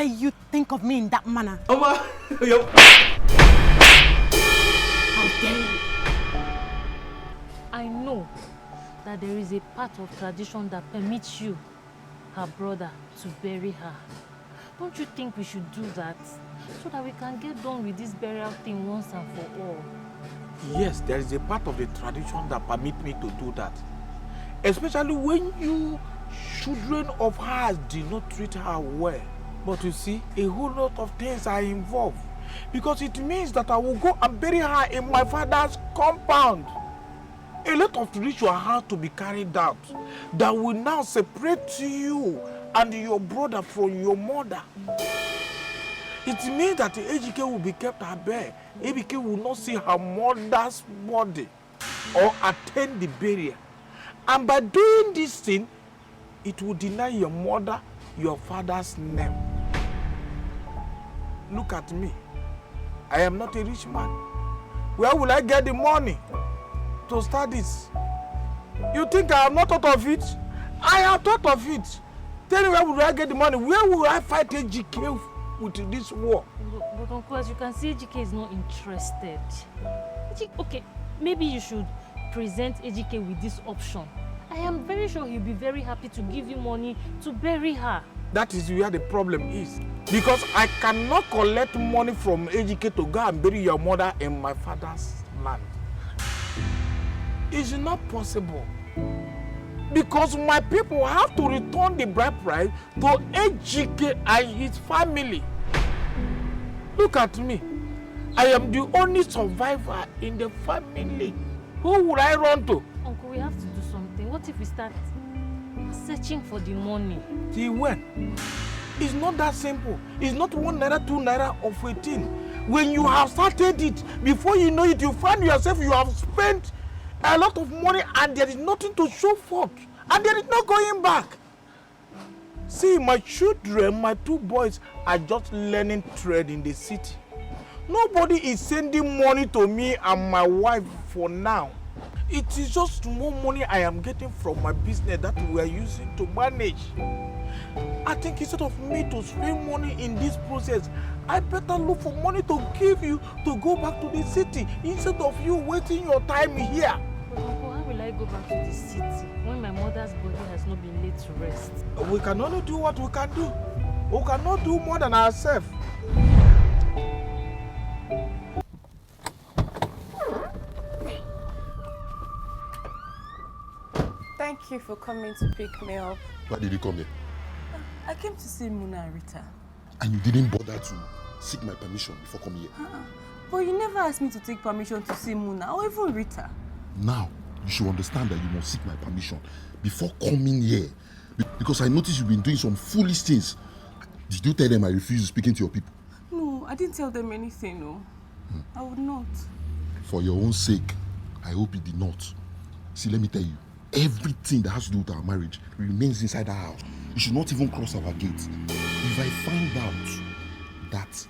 dare you think of me in that manner? Oma! How dare you? I know that there is a part of tradition that permits you, her brother, to bury her. Don't you think we should do that so that we can get done with this burial thing once and for all? Yes, there is a part of the tradition that permits me to do that. Especially when you children of hers did not treat her well. But you see, a whole lot of things are involved. Because it means that I will go and bury her in my father's compound. A lot of ritual has to be carried out that will now separate you and your brother from your mother. It means that Ejike will be kept at bay. Ejike will not see her mother's body or attend the burial. And by doing this thing, it will deny your mother your father's name. Look at me. I am not a rich man. Where will I get the money to start this? You think I have not thought of it? I have thought of it. Tell me, where will I get the money? Where will I fight Ejike with this war? But Uncle, as you can see, Ejike is not interested. Okay, maybe you should present Ejike with this option. I am very sure he'll be very happy to give you money to bury her. That is where the problem is. Because I cannot collect money from Ejike to go and bury your mother in my father's land. It's not possible. Because my people have to return the bride price to Ejike and his family. Look at me. I am the only survivor in the family. Who would I run to? Uncle, we have to do something. What if we start searching for the money? See when? It's not that simple. It's not 1 naira, 2 naira of 18. When you have started it, before you know it, you find yourself you have spent a lot of money and there is nothing to show forth. And there is no going back. See, my children, my 2 boys are just learning trade in the city. Nobody is sending money to me and my wife for now. It is just more money I am getting from my business that we are using to manage. I think instead of me to spend money in this process, I better look for money to give you to go back to the city instead of you wasting your time here. But Uncle, how will I go back to the city when my mother's body has not been laid to rest? We can only do what we can do. We cannot do more than ourselves. Thank you for coming to pick me up. Why did you come here? I came to see Muna and Rita. And you didn't bother to seek my permission before coming here? But you never asked me to take permission to see Muna or even Rita. Now, you should understand that you must seek my permission before coming here. Because I noticed you've been doing some foolish things. Did you tell them I refuse speaking to your people? No, I didn't tell them anything, no. I would not. For your own sake, I hope you did not. See, let me tell you, everything that has to do with our marriage remains inside our house. You should not even cross our gates. If I find out that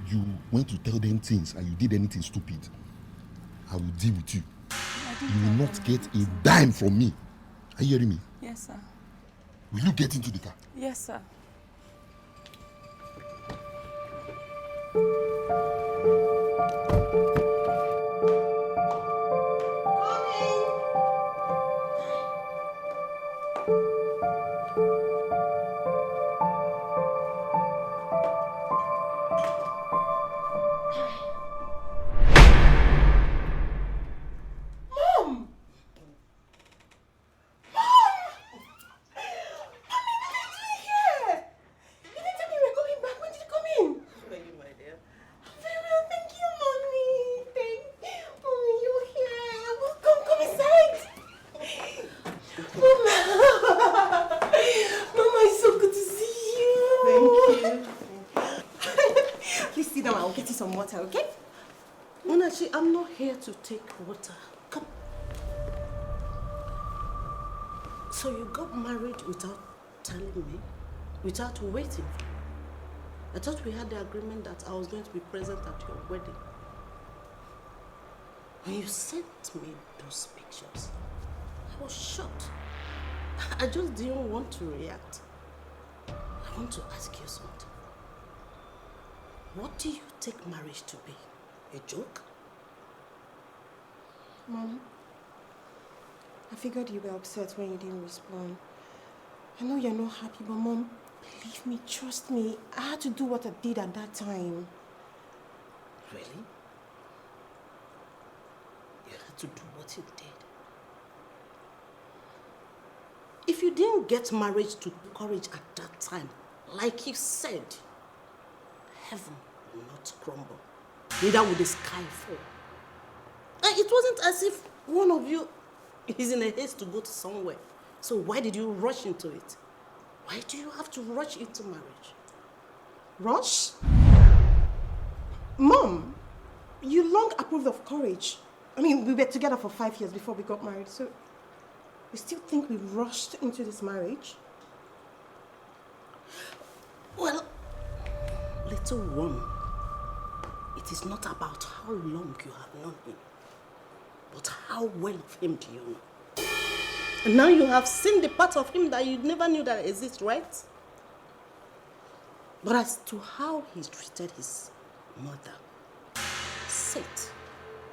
you went to tell them things and you did anything stupid, I will deal with you. You will not get a dime from me. Are you hearing me? Yes, sir. Will you get into the car? Yes, sir. To take water. Come. So you got married without telling me, without waiting for me. I thought we had the agreement that I was going to be present at your wedding. When you sent me those pictures, I was shocked. I just didn't want to react. I want to ask you something. What do you take marriage to be? A joke? Mom, I figured you were upset when you didn't respond. I know you're not happy, but Mom, believe me, trust me, I had to do what I did at that time. Really? You had to do what you did? If you didn't get married to courage at that time, like you said, heaven will not crumble. Neither will the sky fall. And it wasn't as if one of you is in a haste to go to somewhere. So why did you rush into it? Why do you have to rush into marriage? Rush? Mom, you long approved of courage. I mean, we were together for 5 years before we got married, so you still think we rushed into this marriage? Well, little one, it is not about how long you have known him, but how well of him do you know. And now you have seen the part of him that you never knew that exists, right? But as to how he treated his mother, sit.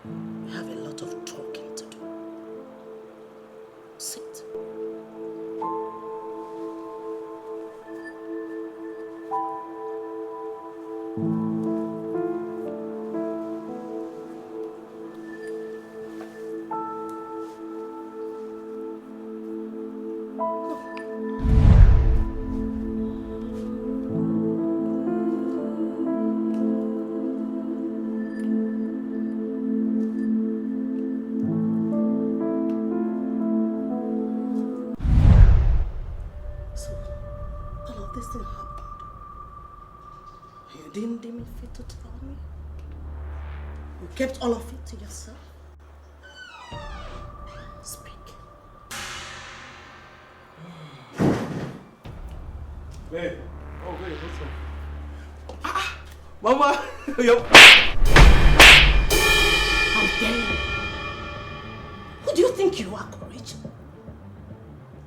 We have a lot of talking to do. Sit. To tell me? You kept all of it to yourself? Speak. Babe. Oh, babe, what's up? Mama! How dare you? Who do you think you are, Courage?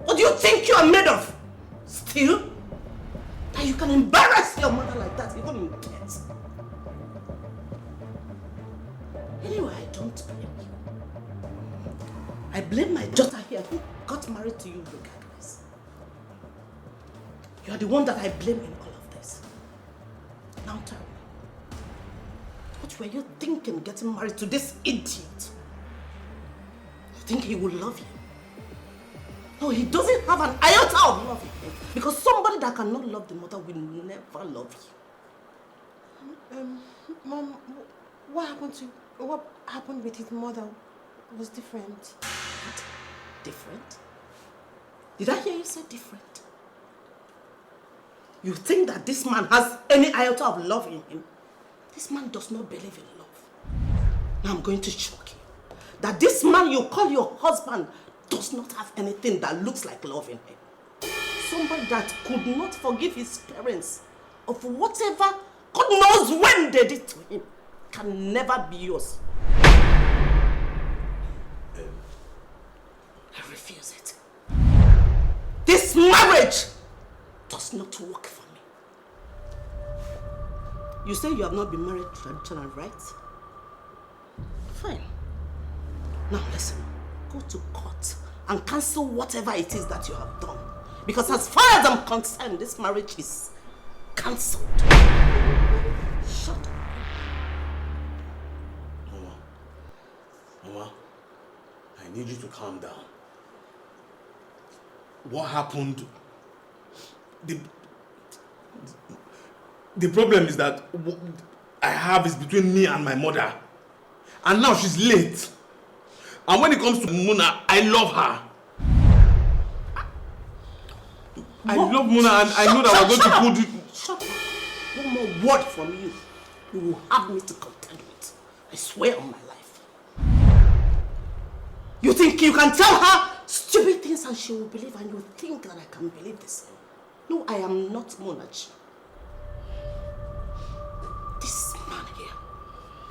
What do you think you are made of? Still? That you can embarrass your mother like that, even in death? Anyway, I don't blame you. I blame my daughter here who got married to you regardless. You are the one that I blame in all of this. Now tell me, what were you thinking getting married to this idiot? You think he will love you? No, he doesn't have an iota of love in him. Because somebody that cannot love the mother will never love you. Mom, what happened with his mother was different. What? Different? Did I hear you say different? You think that this man has any iota of love in him? This man does not believe in love. Now I'm going to shock you. That this man you call your husband does not have anything that looks like love in him. Somebody that could not forgive his parents of whatever God knows when they did to him can never be yours. I refuse it. This marriage does not work for me. You say you have not been married traditional, right? Fine. Now listen, go to court and cancel whatever it is that you have done. Because as far as I'm concerned, this marriage is cancelled. Shut up. Mama, I need you to calm down. What happened? The problem is that what I have is between me and my mother. And now she's late. And when it comes to Muna, I love her. I love Muna and I know that we're going to put it... Shut up. One more word from you. You will have me to contend with. I swear on my life. You think you can tell her stupid things and she will believe, and you think that I can believe the same? No, I am not Monachi. This man here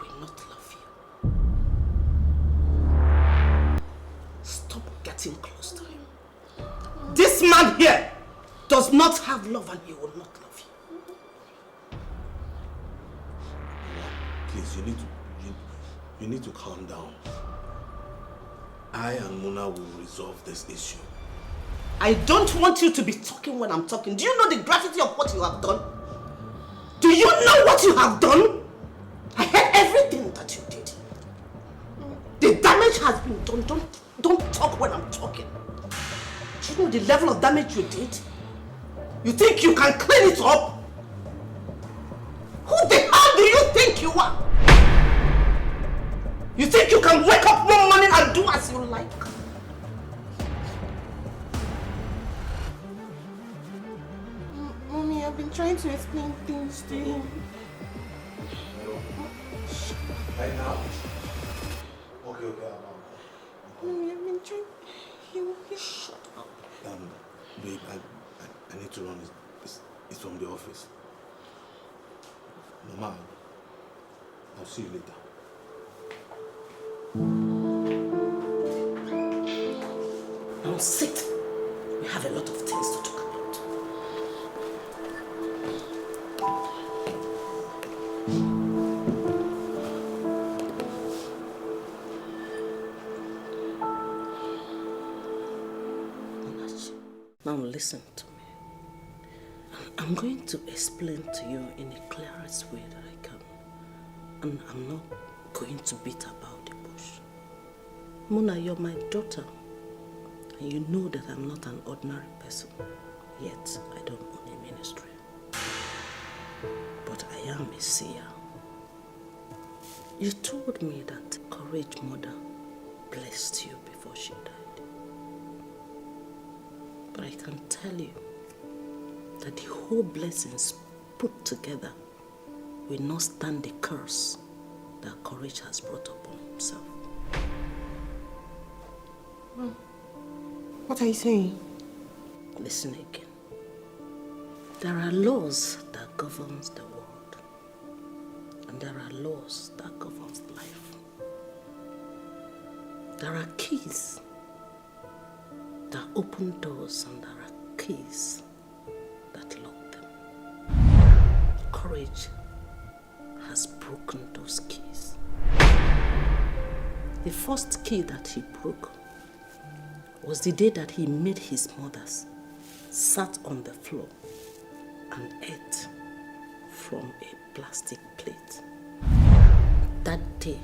will not love you. Stop getting close to him. This man here does not have love and he will not love you. please, you need to calm down. I and Mona will resolve this issue. I don't want you to be talking when I'm talking. Do you know the gravity of what you have done? Do you know what you have done? I heard everything that you did. The damage has been done. Don't talk when I'm talking. Do you know the level of damage you did? You think you can clean it up? Who the hell do you think you are? You think you can wake up one morning and do as you like? Mommy, I've been trying to explain things to him. Right now? Okay, Mommy, I've been trying... He will shut up. Babe, I need to run. It's from the office. Mama, I'll see you later. Now sit. We have a lot of things to talk about. Now listen to me. I'm going to explain to you in the clearest way that I can. And I'm not going to beat about the bush. Mona, you're my daughter. And you know that I'm not an ordinary person. Yet, I don't own a ministry. But I am a seer. You told me that Courage Mother blessed you before she died. But I can tell you that the whole blessings put together will not stand the curse that Courage has brought upon himself. Mom, what are you saying? Listen again. There are laws that govern the world, and there are laws that govern life. There are keys that open doors, and there are keys that lock them. Courage has broken those keys. The first key that he broke was the day that he made his mothers sat on the floor and ate from a plastic plate. That day,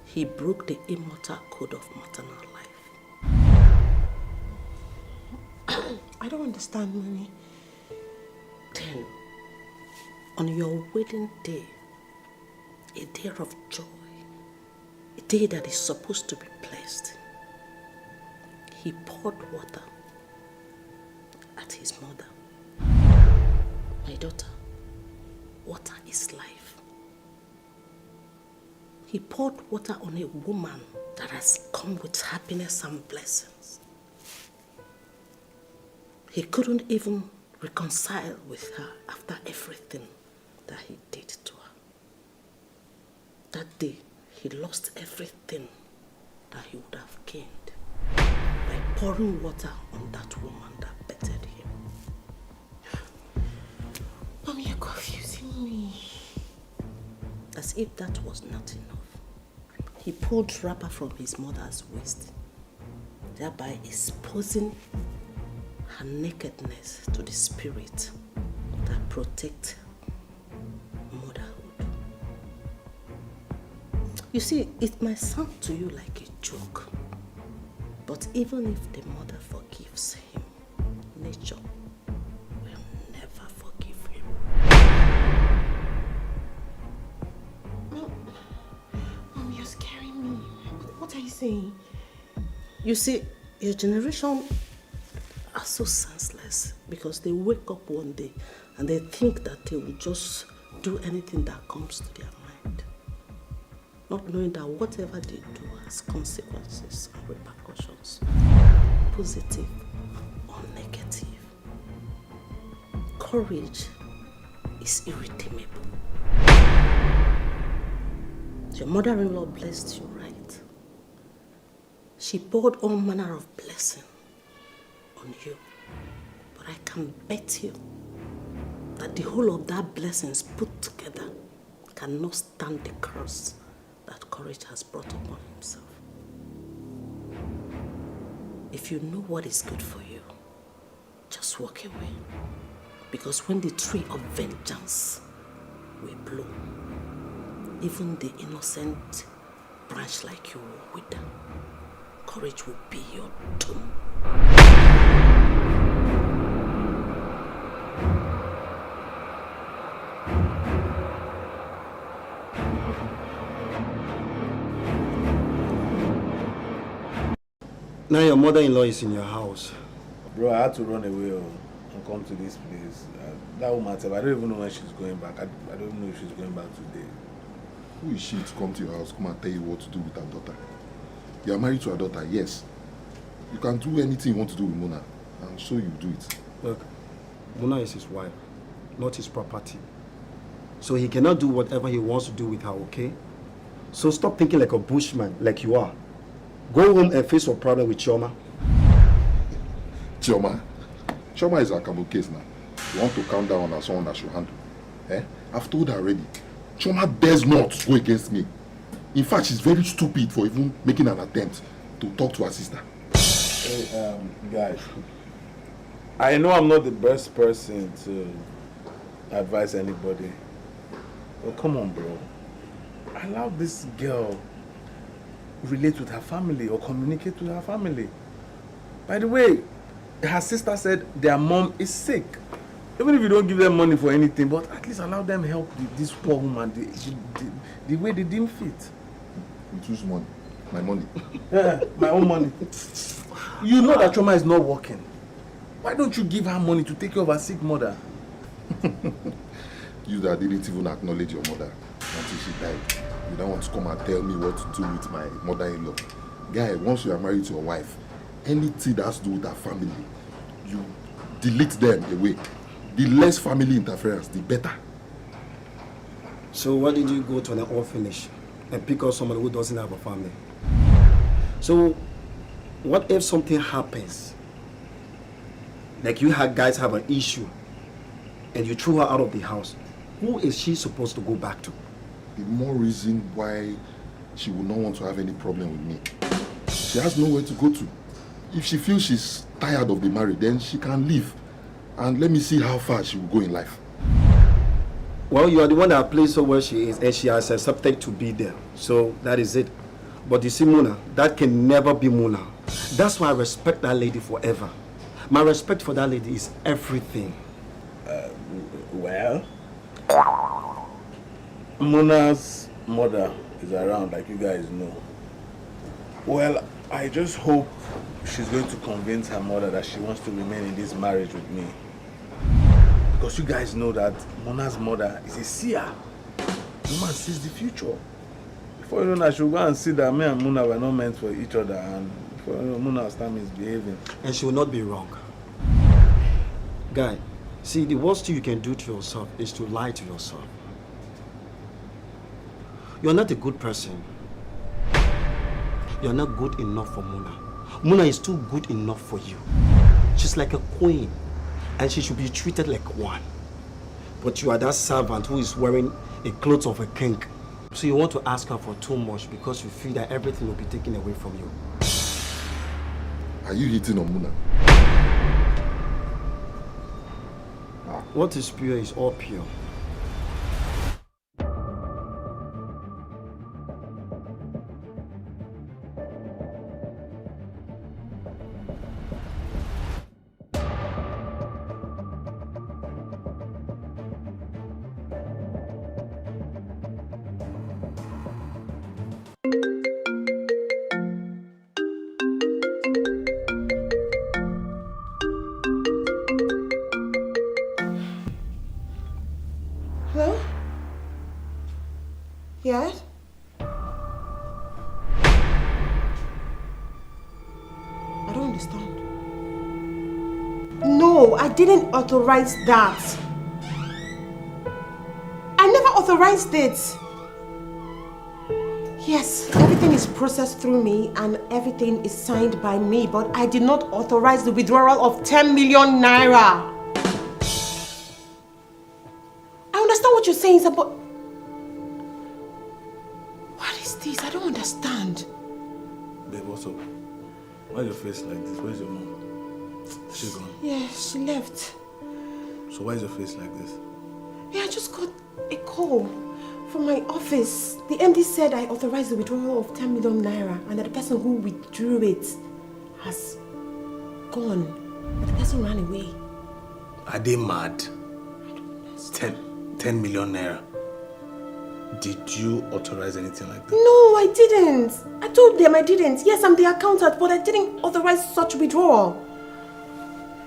he broke the immortal code of maternal life. I don't understand, Mommy. Then, on your wedding day, a day of joy, a day that is supposed to be blessed, he poured water at his mother. My daughter, water is life. He poured water on a woman that has come with happiness and blessings. He couldn't even reconcile with her after everything that he did to her. That day, he lost everything that he would have gained by pouring water on that woman that bettered him. Mommy, you're confusing me. As if that was not enough, he pulled wrapper from his mother's waist, thereby exposing her nakedness to the spirit that protects motherhood. You see, it might sound to you like a joke, but even if the mother forgives him, nature will never forgive him. Mom, you're scaring me. What are you saying? You see, your generation are so senseless because they wake up one day and they think that they will just do anything that comes to their mind, not knowing that whatever they do has consequences and repercussions, positive or negative. Courage is irredeemable. Your mother-in-law blessed you, right? She poured all manner of blessing on you, but I can bet you that the whole of that blessings put together cannot stand the curse that Courage has brought upon himself. If you know what is good for you, just walk away. Because when the tree of vengeance will bloom, even the innocent branch like you will wither. Courage will be your doom. Now your mother-in-law is in your house. Bro, I had to run away and come to this place. That woman, I don't even know when she's going back. I don't know if she's going back today. Who is she to come to your house, come and tell you what to do with her daughter? You are married to her daughter, yes. You can do anything you want to do with Mona. I'm sure you do it. Look, Mona is his wife, not his property. So he cannot do whatever he wants to do with her, okay? So stop thinking like a bushman, like you are. Go home and face your problem with Chioma. Chioma? Chioma is a Campbell case now. You want to calm down on someone that should handle. Eh? I've told her already. Chioma dares not go against me. In fact, she's very stupid for even making an attempt to talk to her sister. Hey, guys, I know I'm not the best person to advise anybody, but come on, bro. Allow this girl relate with her family or communicate with her family. By the way, her sister said their mom is sick. Even if you don't give them money for anything, but at least allow them help this poor woman the way they deem fit. With whose money? My money. Yeah, my own money. You know that Chioma is not working. Why don't you give her money to take care of her sick mother? You that didn't even acknowledge your mother until she died. You don't want to come and tell me what to do with my mother-in-law. Guy, once you are married to your wife, anything that has to do with her family, you delete them away. The less family interference, the better. So why did you go to an orphanage and pick up someone who doesn't have a family? So what if something happens? Like you guys have an issue and you threw her out of the house. Who is she supposed to go back to? The more reason why she will not want to have any problem with me. She has nowhere to go to. If she feels she's tired of the marriage, then she can leave. And let me see how far she will go in life. Well, you are the one that placed her where she is and she has accepted to be there. So that is it. But you see, Mona, that can never be Mona. That's why I respect that lady forever. My respect for that lady is everything. Well, Mona's mother is around, like you guys know. Well, I just hope she's going to convince her mother that she wants to remain in this marriage with me. Because you guys know that Mona's mother is a seer. The woman sees the future. Before you know that, she'll go and see that me and Mona were not meant for each other, and before you know, Mona will start misbehaving. And she will not be wrong. Guy, see, the worst thing you can do to yourself is to lie to yourself. You're not a good person. You're not good enough for Mona. Mona is too good enough for you. She's like a queen, and she should be treated like one. But you are that servant who is wearing a clothes of a king. So you want to ask her for too much because you feel that everything will be taken away from you. Are you hitting on Mona? What is pure is all pure. Hello? Yes? I don't understand. No, I didn't authorize that. I never authorized it. Yes, everything is processed through me and everything is signed by me, but I did not authorize the withdrawal of 10 million naira. I understand what you're saying, sir, but this? I don't understand. Babe, what's up? Why is your face like this? Where's your mom? She's gone. Yeah, she left. So why is your face like this? Yeah, I just got a call from my office. The MD said I authorized the withdrawal of 10 million naira and that the person who withdrew it has gone. But the person ran away. Are they mad? 10 million naira. Did you authorize anything like that? No, I didn't. I told them I didn't. Yes, I'm the accountant, but I didn't authorize such withdrawal.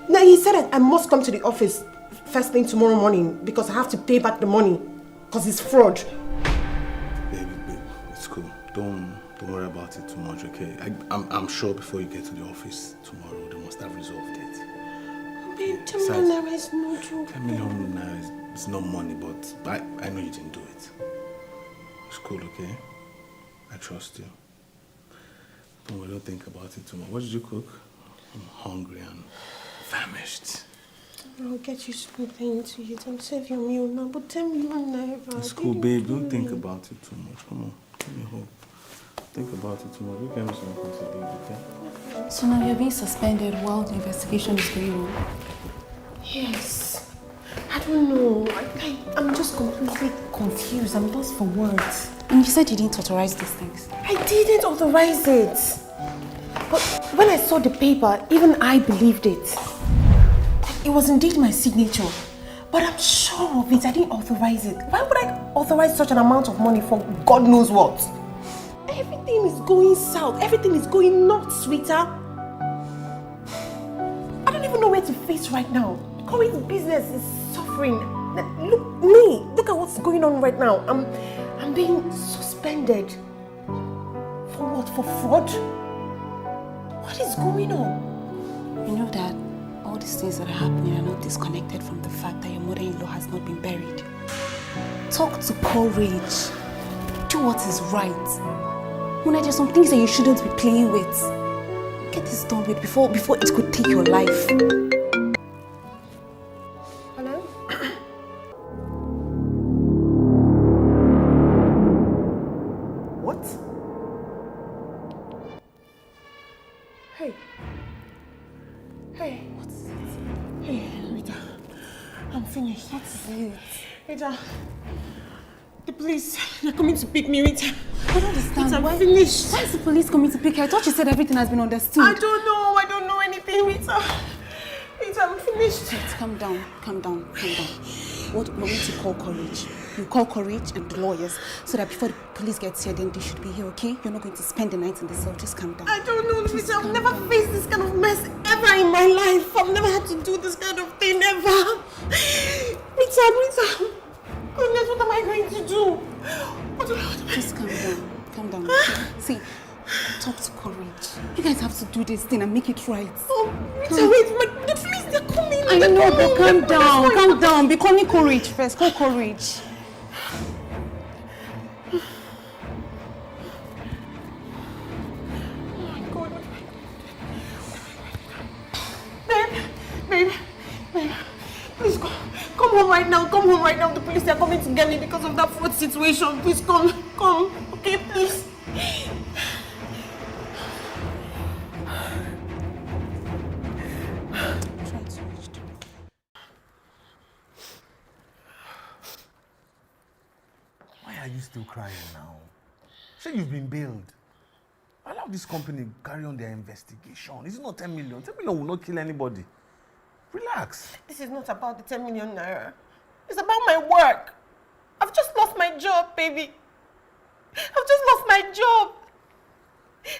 Now, he said I must come to the office first thing tomorrow morning because I have to pay back the money because it's fraud. Baby, it's cool. Don't worry about it too much, okay? I'm sure before you get to the office tomorrow, they must have resolved it. Babe, 10 million naira is no joke. 10 million naira is no money, but I know you didn't do it. It's cool, okay? I trust you. Don't think about it too much. What did you cook? I'm hungry and famished. I'll get you something to eat. I'll save your meal now, but 10 million naira. It's cool, babe. Don't think about it too much. Come on, give me hope. Think about it too much. You can do something to okay? So now you're being suspended while the investigation is going on? Yes. I don't know. I'm just completely confused. I'm lost for words. And you said you didn't authorize these things. I didn't authorize it. But when I saw the paper, even I believed it. It was indeed my signature. But I'm sure of it. I didn't authorize it. Why would I authorize such an amount of money for God knows what? Everything is going south. Everything is going north, sweetheart. I don't even know where to face right now. Corey's business is suffering. Look at what's going on right now. I'm being suspended. For what? For fraud? What is going on? You know that all these things that are happening are not disconnected from the fact that your mother-in-law has not been buried. Talk to courage. Do what is right. Mona, there's some things that you shouldn't be playing with. Get this done with before it could take your life. Hello? What? Hey. Hey. What is it? Hey, Rita. I'm finished. What is it? Rita. The police, they're coming to pick me, Rita. I don't understand. I'm finished. Why is the police coming to pick her? I thought you said everything has been understood. I don't know. I don't know anything, Rita. Rita, I'm finished. Wait, calm down. What we need to call Courage. You call Courage and the lawyers so that before the police gets here, then they should be here, okay? You're not going to spend the night in the cell. Just calm down. I don't know, Rita. I've never faced this kind of mess ever in my life. I've never had to do this kind of thing ever. Rita. Goodness, what am I going to do? Just calm down. Okay? See, talk to Courage. You guys have to do this thing and make it right. Oh, Rita, wait, the police, they're coming. I know, but calm down. Be calling Courage first. Call Courage. Oh my God. Babe. Please come home right now. Come home right now. The police are coming to get me because of that fraud situation. Please come. Okay, please. Why are you still crying now? Say you've been bailed. Allow this company carry on their investigation. It's not 10 million. 10 million will not kill anybody. Relax. This is not about the 10 million naira. It's about my work. I've just lost my job, baby. I've just lost my job.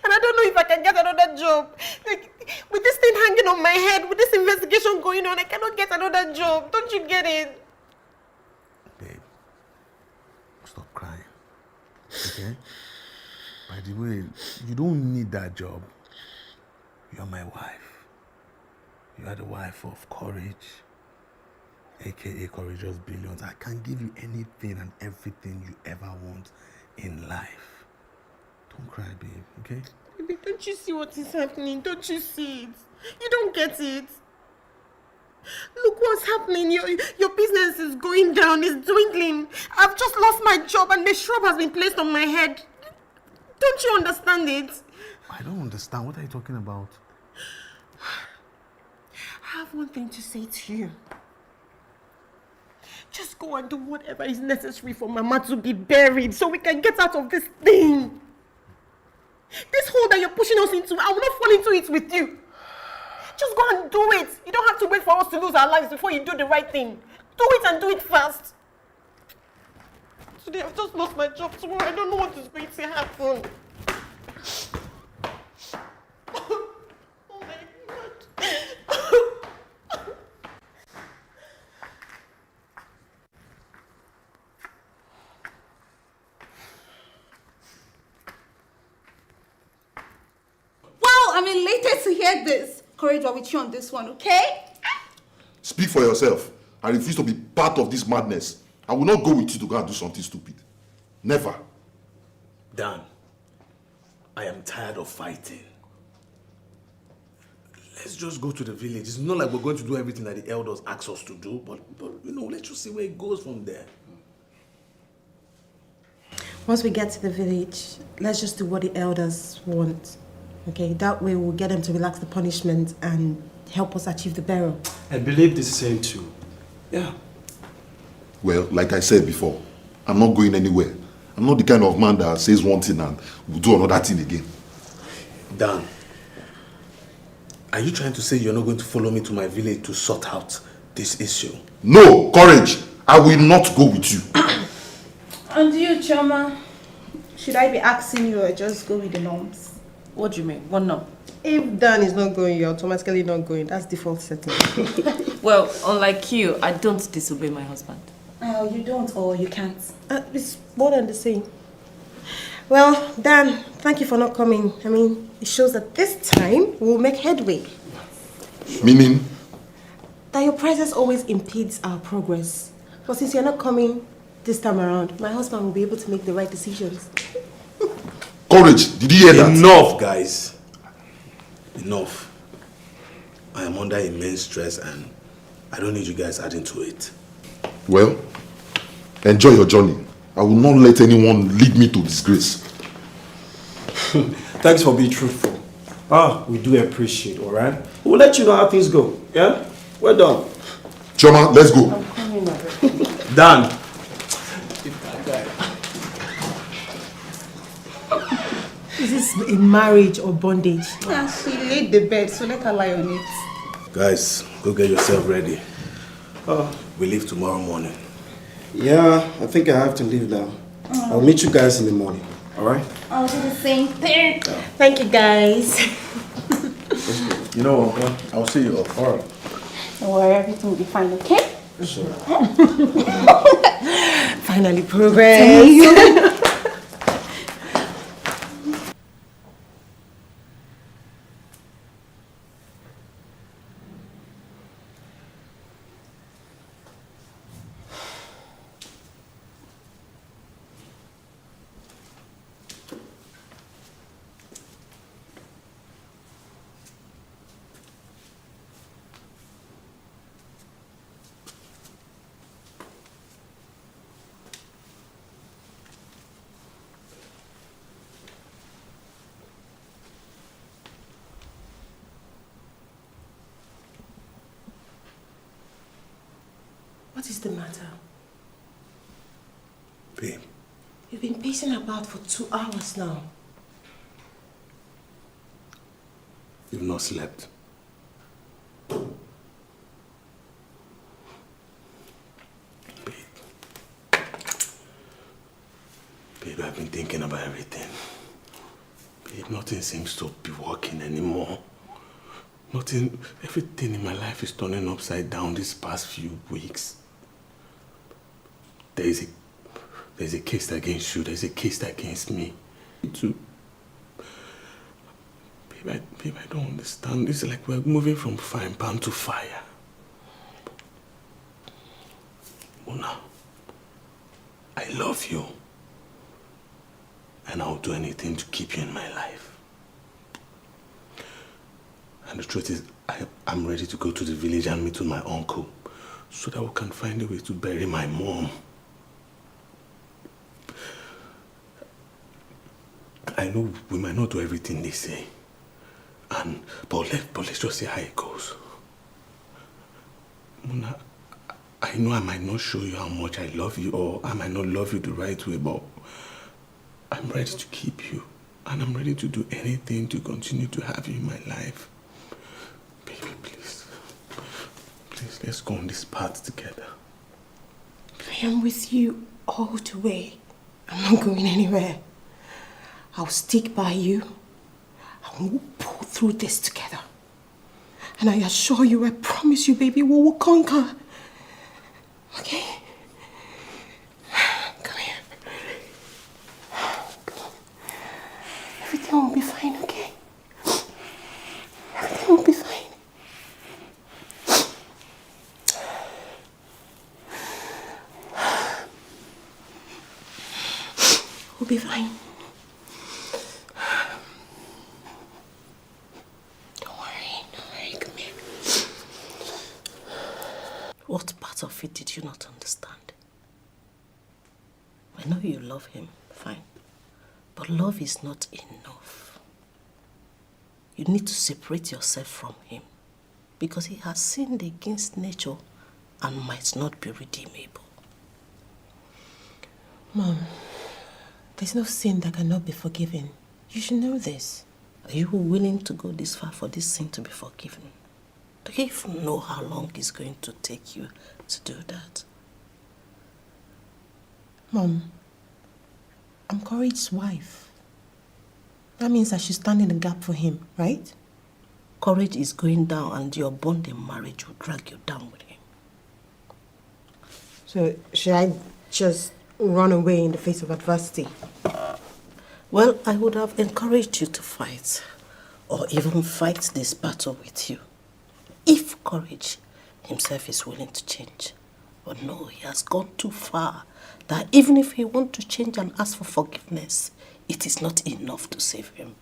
And I don't know if I can get another job. Like, with this thing hanging on my head, with this investigation going on, I cannot get another job. Don't you get it? Babe, stop crying. Okay? By the way, you don't need that job. You're my wife. You are the wife of Courage, aka Courageous Billions. I can give you anything and everything you ever want in life. Don't cry, babe, okay? Baby, don't you see what is happening? Don't you see it? You don't get it. Look what's happening. Your business is going down, it's dwindling. I've just lost my job and the shrub has been placed on my head. Don't you understand it? I don't understand. What are you talking about? I have one thing to say to you. Just go and do whatever is necessary for Mama to be buried so we can get out of this thing. This hole that you're pushing us into, I will not fall into it with you. Just go and do it. You don't have to wait for us to lose our lives before you do the right thing. Do it and do it fast. Today I've just lost my job. Tomorrow I don't know what is going to happen. Oh my God. Wow, I'm elated to hear this. Courage, we're with you on this one, okay? Speak for yourself. I refuse to be part of this madness. I will not go with you to go and do something stupid. Never. Dan, I am tired of fighting. Let's just go to the village. It's not like we're going to do everything that the elders ask us to do, but you know, let's just see where it goes from there. Once we get to the village, let's just do what the elders want. Okay, that way we'll get them to relax the punishment and help us achieve the burial. I believe this is same too. Yeah. Well, like I said before, I'm not going anywhere. I'm not the kind of man that says one thing and will do another thing again. Dan, are you trying to say you're not going to follow me to my village to sort out this issue? No, Courage. I will not go with you. And you, Choma? Should I be asking you or just go with the norms? What do you mean? What norm? If Dan is not going, you're automatically not going. That's default setting. Well, unlike you, I don't disobey my husband. Oh, you don't or you can't? It's more than the same. Well, Dan, thank you for not coming. I mean, it shows that this time we'll make headway. Meaning? That your presence always impedes our progress. But since you're not coming this time around, my husband will be able to make the right decisions. Courage, did you hear that? Enough, guys. Enough. I am under immense stress and I don't need you guys adding to it. Well, enjoy your journey. I will not let anyone lead me to disgrace. Thanks for being truthful. We do appreciate, alright? We'll let you know how things go, yeah? Well done. Choma, let's go. I'm coming now. Dan. Is this a marriage or bondage? Yeah, she laid the bed, so let her lie on it. Guys, go get yourself ready. We leave tomorrow morning. Yeah, I think I have to leave now. I'll meet you guys in the morning, alright? I'll do the same thing. Thank you, guys. You know what? I'll see you up. Alright. Don't worry, everything will be fine, okay? Sure. Finally, progress. What is the matter? Babe. You've been pacing about for 2 hours now. You've not slept. Babe, I've been thinking about everything. Babe, nothing seems to be working anymore. Everything in my life is turning upside down these past few weeks. There's a case against you, there's a case against me. Me too. Babe, I don't understand. It's like we're moving from frying pan to fire. Mona, I love you. And I'll do anything to keep you in my life. And the truth is, I'm ready to go to the village and meet with my uncle so that we can find a way to bury my mom. I know we might not do everything they say. But let's just see how it goes. Muna, I know I might not show you how much I love you, or I might not love you the right way, but I'm ready to keep you. And I'm ready to do anything to continue to have you in my life. Baby, please. Please, let's go on this path together. I am with you all the way. I'm not going anywhere. I'll stick by you. And we'll pull through this together. And I assure you, I promise you, baby, we will conquer. Okay? Come here. Everything will be fine, okay? Everything will be fine. We'll be fine. Don't worry, come here. What part of it did you not understand? I know you love him, fine. But love is not enough. You need to separate yourself from him because he has sinned against nature and might not be redeemable. Mom, there's no sin that cannot be forgiven. You should know this. Are you willing to go this far for this sin to be forgiven? Do you even know how long it's going to take you to do that? Mom, I'm Courage's wife. That means I should stand in the gap for him, right? Courage is going down and your bond in marriage will drag you down with him. So, should I just run away in the face of adversity? Well, I would have encouraged you to fight or even fight this battle with you if Courage himself is willing to change. But no, he has gone too far that even if he wants to change and ask for forgiveness, it is not enough to save him.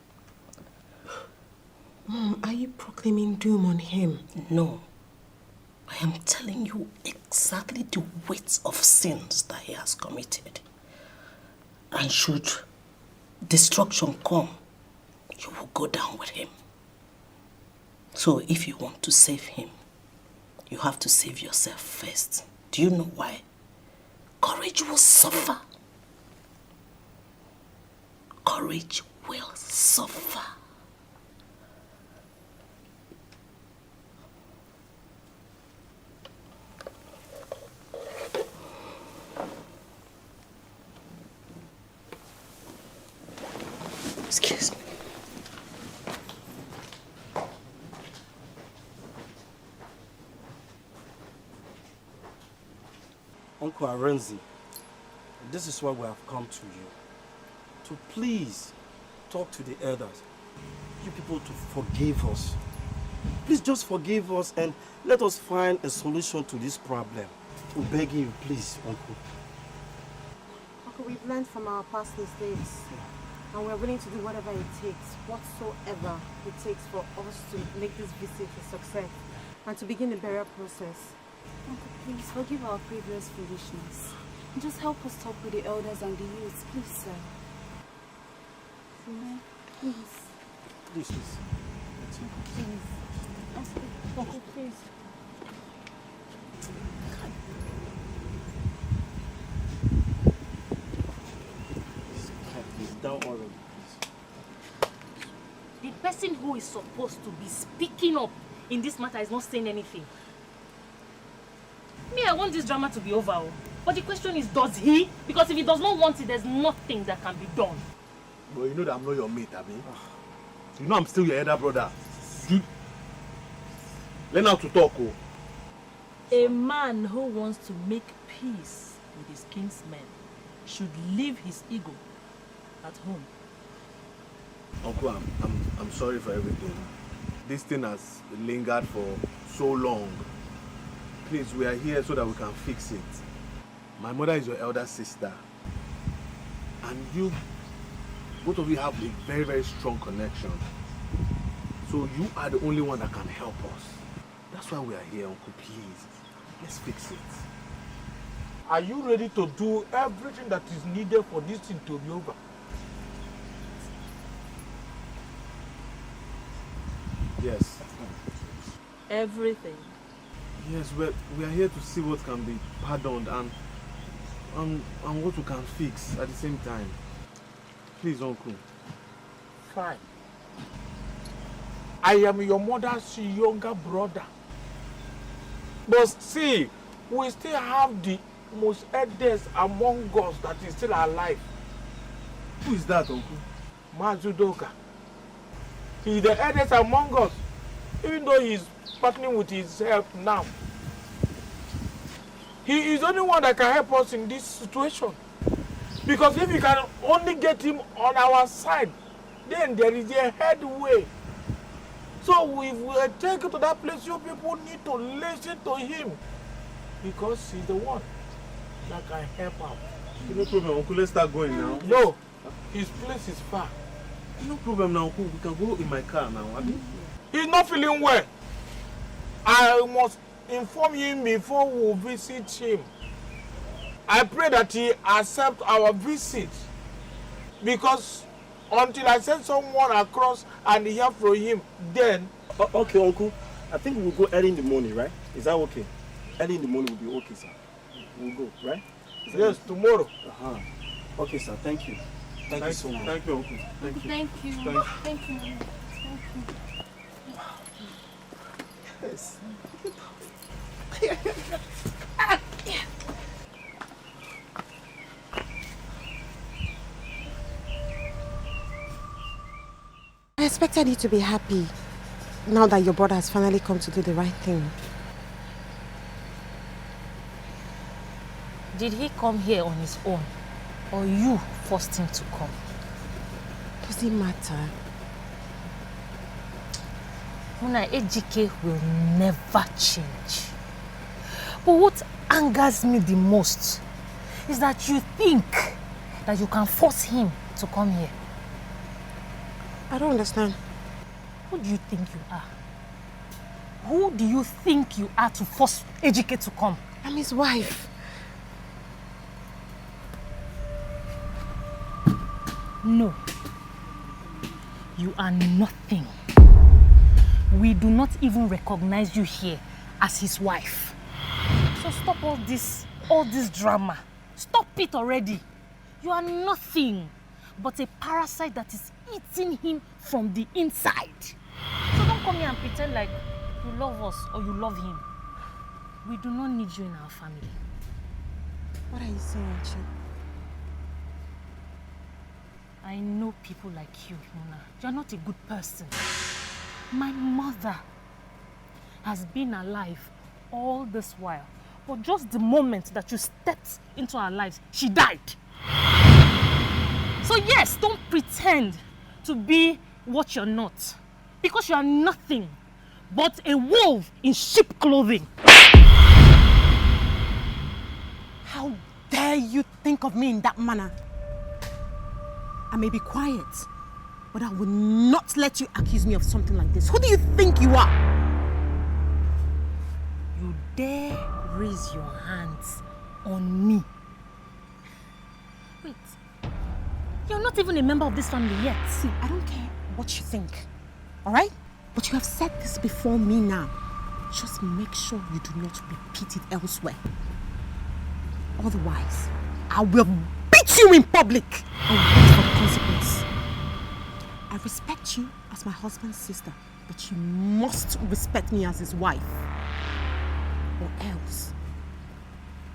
Mom, are you proclaiming doom on him? No. I am telling you exactly the weight of sins that he has committed. And should destruction come, you will go down with him. So if you want to save him, you have to save yourself first. Do you know why? Courage will suffer. Courage will suffer. Excuse me. Uncle Arenzi, this is why we have come to you. To please talk to the elders. You people to forgive us. Please just forgive us and let us find a solution to this problem. We're begging you, please, Uncle. Uncle, we've learned from our past mistakes. And we're willing to do whatever it takes, whatsoever it takes for us to make this visit a success and to begin the burial process. Uncle, please forgive our previous foolishness. And just help us talk with the elders and the youths, please, sir. Please. Please, please. Uncle, please. Don't worry, The person who is supposed to be speaking up in this matter is not saying anything. Me, I want this drama to be over. But the question is, does he? Because if he does not want it, there's nothing that can be done. But you know that I'm not your mate, Abi. You know I'm still your elder brother. You learn how to talk, oh. A man who wants to make peace with his kinsmen should leave his ego at home. Uncle, I'm sorry for everything. This thing has lingered for so long. Please, we are here so that we can fix it. My mother is your elder sister. And you, both of you have a very, very strong connection. So you are the only one that can help us. That's why we are here, Uncle, please. Let's fix it. Are you ready to do everything that is needed for this thing to be over? Yes. Everything. Yes, we are here to see what can be pardoned and what we can fix at the same time. Please, Uncle. Fine. I am your mother's younger brother. But see, we still have the most eldest among us that is still alive. Who is that, Uncle? Mazudoka. He is the eldest among us, even though he is partnering with his help now. He is the only one that can help us in this situation. Because if we can only get him on our side, then there is a headway. So if we take it to that place, you people need to listen to him. Because he's the one that can help out. No problem, Uncle. Let's start going now. No, his place is far. No problem now, Uncle. We can go in my car now. He's not feeling well. I must inform him before we visit him. I pray that he accept our visit. Because until I send someone across and hear from him, then... Okay, Uncle. I think we'll go early in the morning, right? Is that okay? Early in the morning will be okay, sir. We'll go, right? Yes, tomorrow. Okay, sir. Thank you. Thank you so much. Thank you, Uncle. Thank you. Thank you. Thank you. Thank you. Thank you. Yes. I expected you to be happy now that your brother has finally come to do the right thing. Did he come here on his own, or you forced him to come? Does it matter? Muna, Ejike will never change. But what angers me the most is that you think that you can force him to come here. I don't understand. Who do you think you are? Who do you think you are to force Ejike to come? I'm his wife. No. You are nothing. We do not even recognize you here as his wife. So stop all this drama. Stop it already. You are nothing but a parasite that is eating him from the inside. So don't come here and pretend like you love us or you love him. We do not need you in our family. What are you saying, Chi? I know people like you, Muna. You're not a good person. My mother has been alive all this while. But just the moment that you stepped into our lives, she died. So yes, don't pretend to be what you're not. Because you are nothing but a wolf in sheep clothing. How dare you think of me in that manner? I may be quiet, but I will not let you accuse me of something like this. Who do you think you are? You dare raise your hands on me. Wait, you're not even a member of this family yet. See, I don't care what you think, all right? But you have said this before me now. Just make sure you do not repeat it elsewhere. Otherwise, I will beat you in public and wait for the consequence. I respect you as my husband's sister, but you must respect me as his wife. Or else,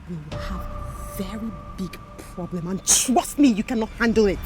we will have a very big problem, and trust me, you cannot handle it.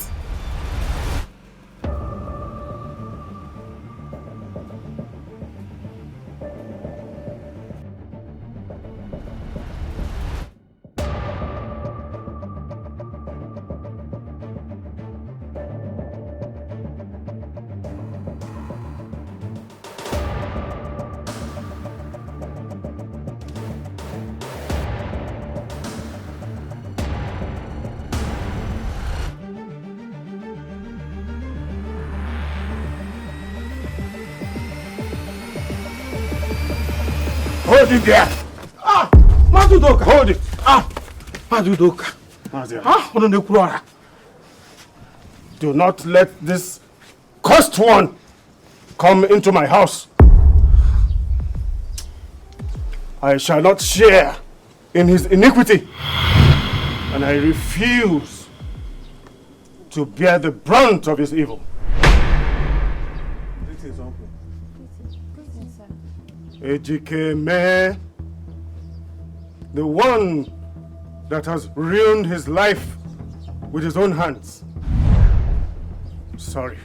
Hold it there! Ah! Mazudoka! Hold it! Ah! Mazudoka! Ah! Do not let this cursed one come into my house. I shall not share in his iniquity, and I refuse to bear the brunt of his evil. Greetings, uncle. Greetings, sir. Ejike Me, the one that has ruined his life with his own hands. Sorry,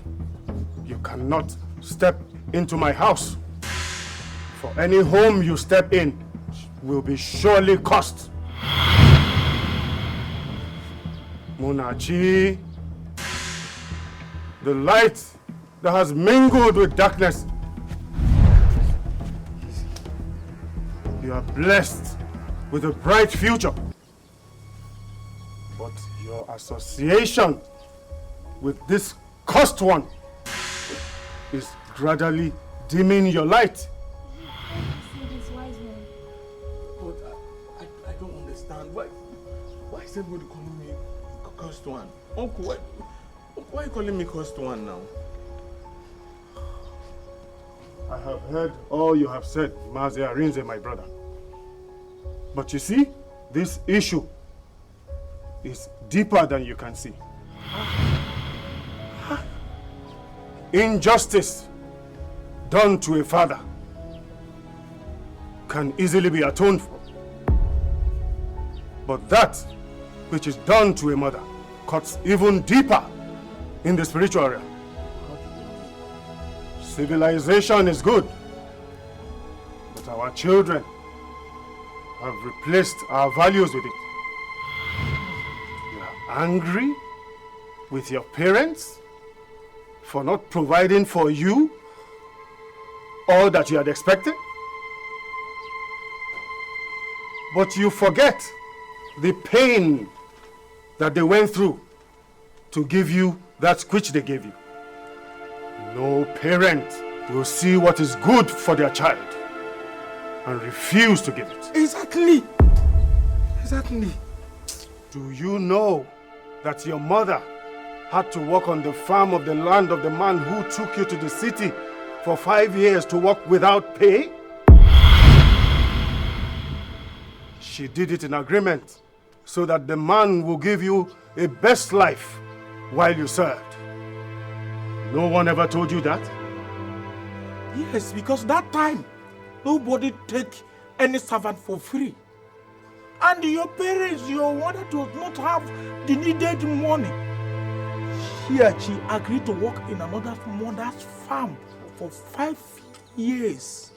you cannot step into my house. For any home you step in will be surely cursed. Munachi, the light that has mingled with darkness. You are blessed with a bright future. But your association with this cursed one is gradually dimming your light. But I don't understand. Why is everybody calling me cursed one? Uncle, why are you calling me cursed one now? I have heard all you have said, Mazi Arinze, my brother. But you see, this issue is deeper than you can see. Injustice done to a father can easily be atoned for. But that which is done to a mother cuts even deeper in the spiritual realm. Civilization is good, but our children have replaced our values with it. You are angry with your parents for not providing for you all that you had expected? But you forget the pain that they went through to give you that which they gave you. No parent will see what is good for their child and refuse to give it. Exactly. Exactly. Do you know that your mother had to work on the farm of the land of the man who took you to the city for 5 years to work without pay? She did it in agreement so that the man will give you a best life while you served. No one ever told you that? Yes, because that time, nobody take any servant for free. And your parents, your mother does not have the needed money. She agreed to work in another mother's farm for 5 years.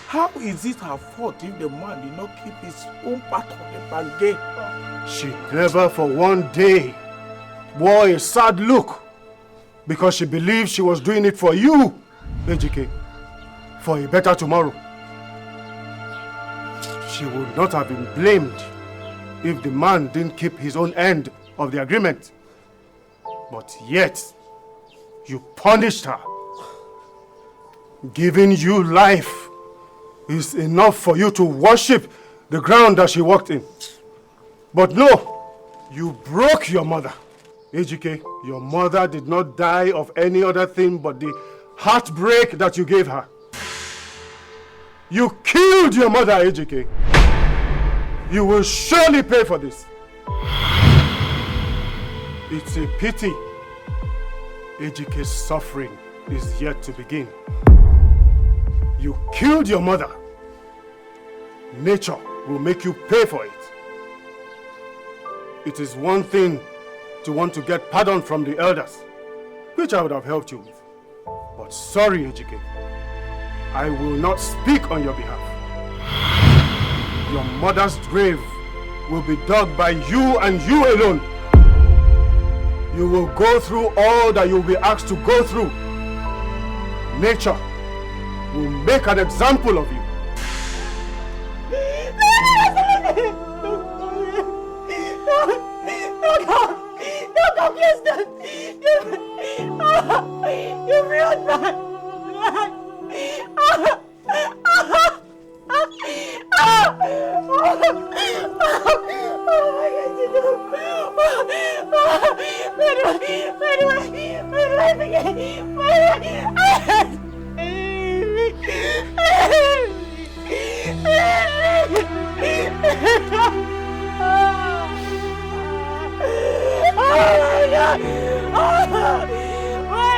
How is it her fault if the man did not keep his own part of the bargain? She never for one day wore a sad look because she believed she was doing it for you, Ejike, for a better tomorrow. She would not have been blamed if the man didn't keep his own end of the agreement. But yet, you punished her. Giving you life is enough for you to worship the ground that she walked in. But no, you broke your mother. Ejike, your mother did not die of any other thing but the heartbreak that you gave her. You killed your mother, Ejike. You will surely pay for this. It's a pity Ejike's suffering is yet to begin. You killed your mother. Nature will make you pay for it. It is one thing to want to get pardon from the elders, which I would have helped you with. But sorry, Ejike, I will not speak on your behalf. Your mother's grave will be dug by you and you alone. You will go through all that you will be asked to go through. Nature will make an example of you. No, please don't. You ruined my life. Where do I begin? Where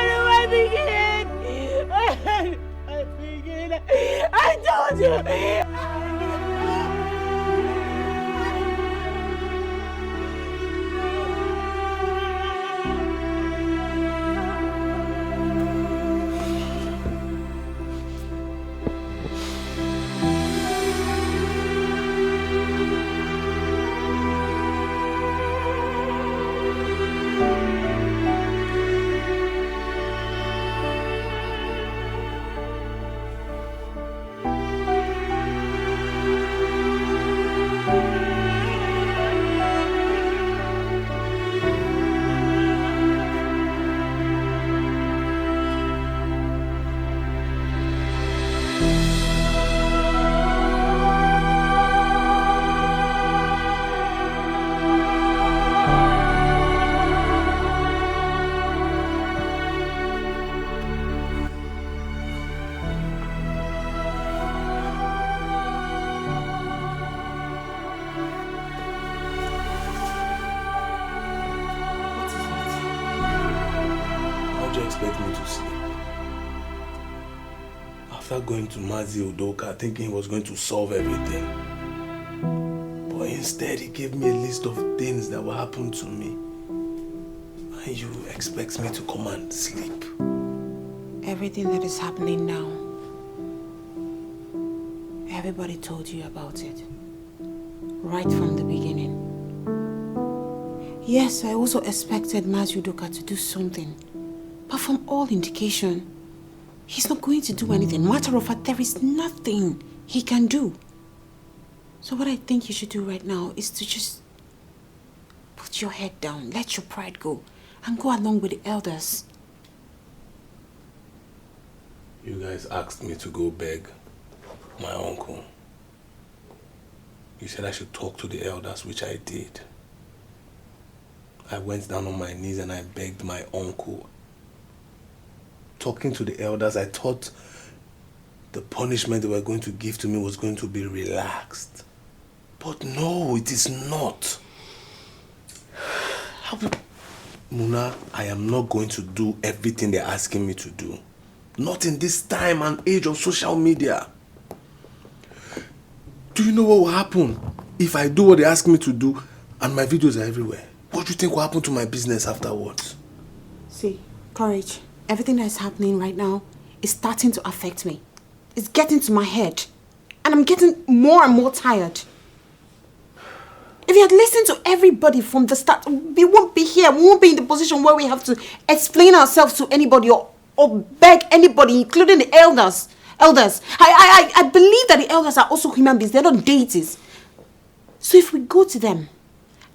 do I begin? I told you. After going to Mazi Udoka thinking he was going to solve everything. But instead he gave me a list of things that will happen to me. And you expect me to come and sleep. Everything that is happening now, everybody told you about it. Right from the beginning. Yes, I also expected Mazi Udoka to do something. But from all indication, he's not going to do anything. Matter of fact, there is nothing he can do. So what I think you should do right now is to just put your head down, let your pride go, and go along with the elders. You guys asked me to go beg my uncle. You said I should talk to the elders, which I did. I went down on my knees and I begged my uncle. Talking to the elders, I thought the punishment they were going to give to me was going to be relaxed. But no, it is not. Muna, I am not going to do everything they're asking me to do. Not in this time and age of social media. Do you know what will happen if I do what they ask me to do and my videos are everywhere? What do you think will happen to my business afterwards? See, Courage, everything that's happening right now is starting to affect me. It's getting to my head. And I'm getting more and more tired. If you had listened to everybody from the start, we won't be here. We won't be in the position where we have to explain ourselves to anybody or beg anybody, including the elders. I believe that the elders are also human beings. They're not deities. So if we go to them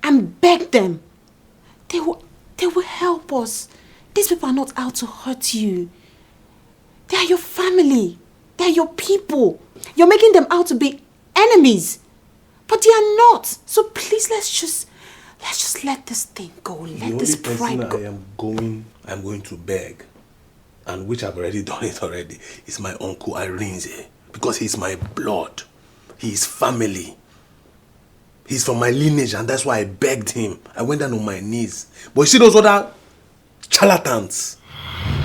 and beg them, they will help us. These people are not out to hurt you. They are your family. They are your people. You're making them out to be enemies. But they are not. So please, let's just let this thing go. Let this pride go. I'm going to beg, and which I've already done it already, is my uncle Irinze. Because he's my blood. He's family. He's from my lineage, and that's why I begged him. I went down on my knees. But you see those other charlatans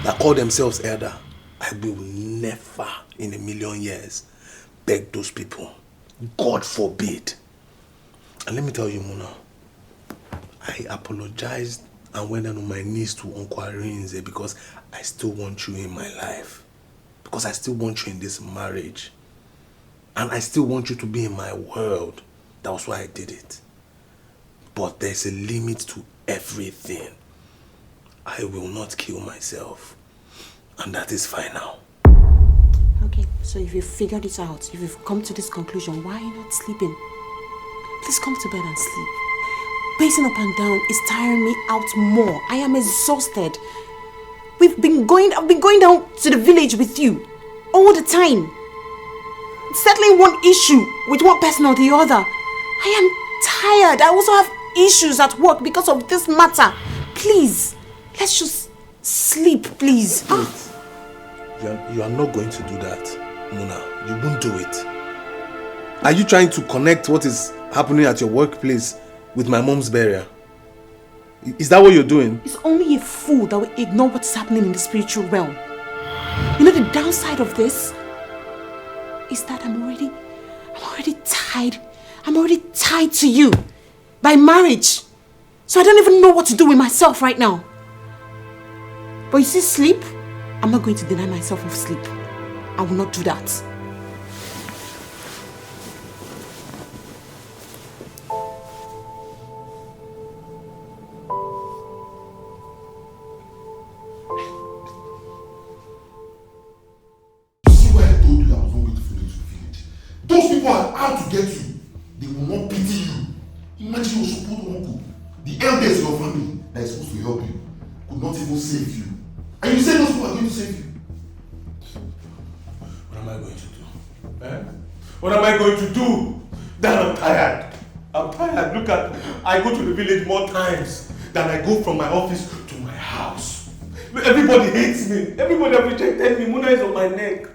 that call themselves elder? I will never in a million years beg those people. God forbid. And let me tell you, Muna, I apologized and went down on my knees to Uncle Arinze because I still want you in my life. Because I still want you in this marriage. And I still want you to be in my world. That was why I did it. But there's a limit to everything. I will not kill myself. And that is final. Okay, so if you've figured it out, if you've come to this conclusion, why are you not sleeping? Please come to bed and sleep. Pacing up and down is tiring me out more. I am exhausted. I've been going down to the village with you all the time. Settling one issue with one person or the other. I am tired. I also have issues at work because of this matter. Please, let's just sleep, please. You are not going to do that, Muna. You won't do it. Are you trying to connect what is happening at your workplace with my mom's burial? Is that what you're doing? It's only a fool that will ignore what's happening in the spiritual realm. You know, the downside of this is that I'm already tied. I'm already tied to you by marriage. So I don't even know what to do with myself right now. But you see, sleep, I'm not going to deny myself of sleep. I will not do that. Those people are out to get you. They will not pity you. Imagine your support uncle, the elders in your family that is supposed to help you, could not even save you. And you say those people are going to save you. What am I going to do? Eh? What am I going to do? Then I'm tired. I'm tired. Look at, I go to the village more times than I go from my office to my house. Everybody hates me. Everybody has rejected me. Muna is on my neck.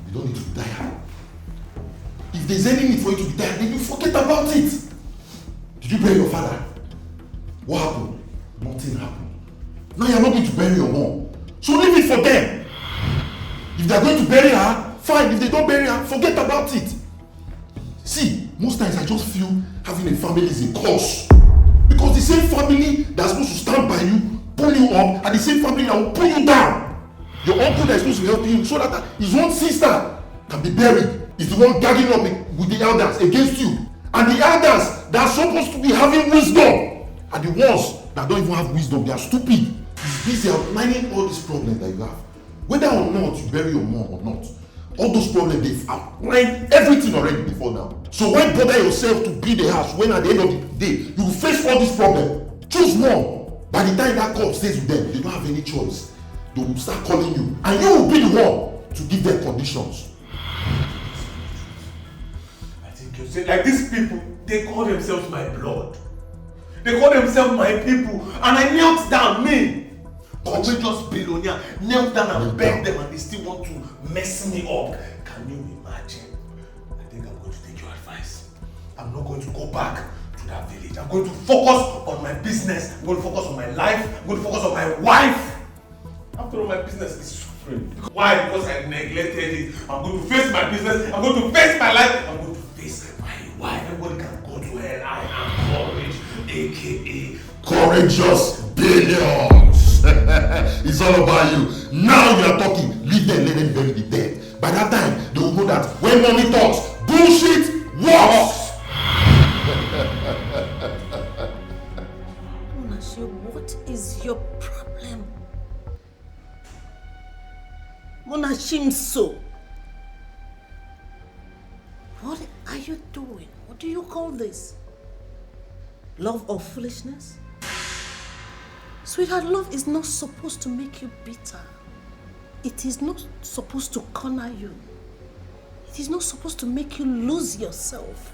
You don't need to be tired. If there's any need for you to be tired, then you forget about it. Did you bury your father? What happened? Nothing happened. Now you're not going to bury your mom. So leave it for them. If they're going to bury her, fine. If they don't bury her, forget about it. See, most times I just feel having a family is a curse. Because the same family that's supposed to stand by you, pull you up, and the same family that will pull you down. Your uncle that is supposed to help you so that his own sister can be buried is the one gagging up with the elders against you. And the elders that are supposed to be having wisdom are the ones that don't even have wisdom. They are stupid. He's busy outlining all these problems that you have. Whether or not you bury your mom or not, all those problems, they've outlined everything already before now. So why bother yourself to build a house when at the end of the day you will face all these problems? Choose one. By the time that corpse stays with them, they don't have any choice. They will start calling you, and you will be the one to give them conditions. I think you say, like these people, they call themselves my blood. They call themselves my people, and I knelt down, me. Courageous billionaire, knelt down and begged them, and they still want to mess me up. Can you imagine? I think I'm going to take your advice. I'm not going to go back to that village. I'm going to focus on my business. I'm going to focus on my life. I'm going to focus on my wife. After all, my business is suffering. Why? Because I neglected it. I'm going to face my business. I'm going to face my life. I'm going to face my wife. Everybody can go to hell. I am courage, aka Courageous billions. It's all about you. Now you are talking. Leave them, let them bury the dead. By that time, they will know that when money talks, bullshit works. Munashio, what is your problem? Munashimso, what are you doing? What do you call this? Love or foolishness? Sweetheart, love is not supposed to make you bitter. It is not supposed to corner you. It is not supposed to make you lose yourself.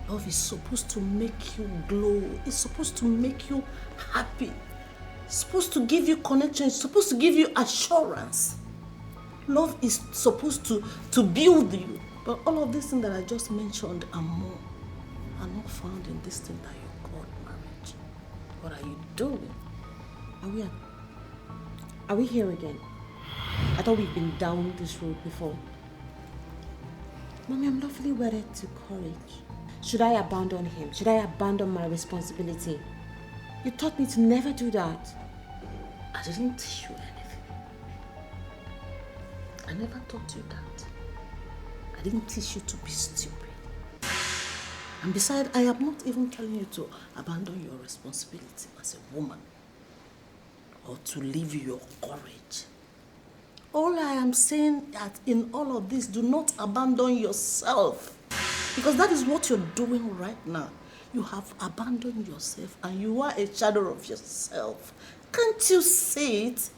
Love is supposed to make you glow. It's supposed to make you happy. It's supposed to give you connection. It's supposed to give you assurance. Love is supposed to build you. But all of these things that I just mentioned and more are not found in this thing that you call marriage. What are you doing? Are we here again? I thought we've been down this road before. Mommy, I'm lawfully wedded to courage. Should I abandon him? Should I abandon my responsibility? You taught me to never do that. I didn't teach you anything. I never taught you that. I didn't teach you to be stupid. And besides, I am not even telling you to abandon your responsibility as a woman or to leave your courage. All I am saying that in all of this, do not abandon yourself. Because that is what you're doing right now. You have abandoned yourself and you are a shadow of yourself. Can't you see it?